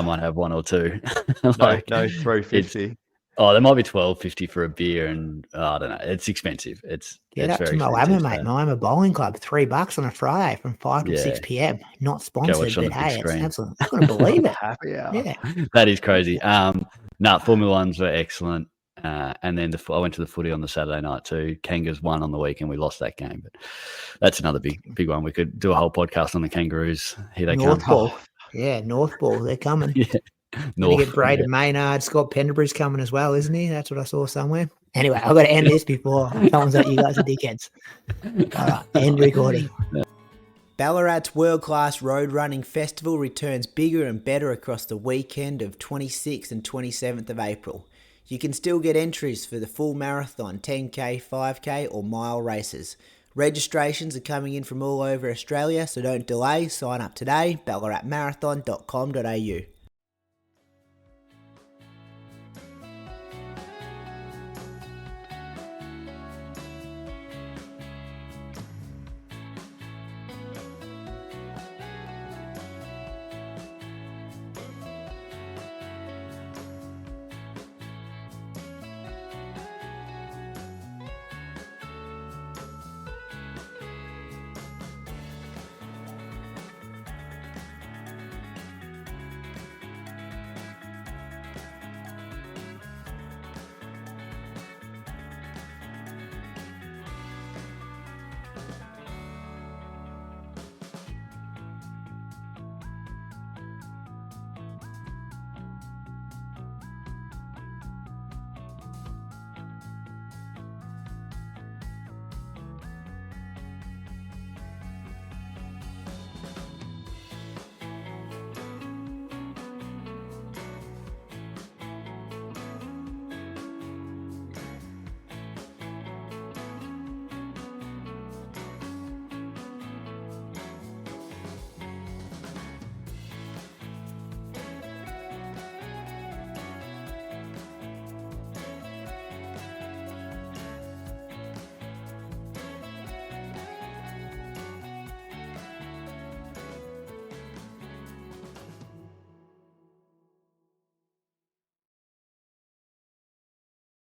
might have one or two. No, $3.50. There might be $12.50 for a beer, and I don't know. It's expensive. It's up very to Moama, mate. Moama Bowling Club, $3 on a Friday from 5 to 6 p.m. Not sponsored, but hey, it's absolutely. I couldn't believe it. Happy hour. Yeah, that is crazy. Formula Ones were excellent, and then I went to the footy on the Saturday night too. Kangas won on the weekend. We lost that game, but that's another big one. We could do a whole podcast on the Kangaroos. Here they North come. Ball. Yeah, North Ball. They're coming. Yeah. You get Braden Maynard, Scott Penderbury's coming as well, isn't he? That's what I saw somewhere. Anyway, I've got to end this before someone's like, you guys are dickheads. All right, end recording. Ballarat's world-class road running festival returns bigger and better across the weekend of 26th and 27th of April. You can still get entries for the full marathon, 10k, 5k or mile races. Registrations are coming in from all over Australia, so don't delay. Sign up today, ballaratmarathon.com.au.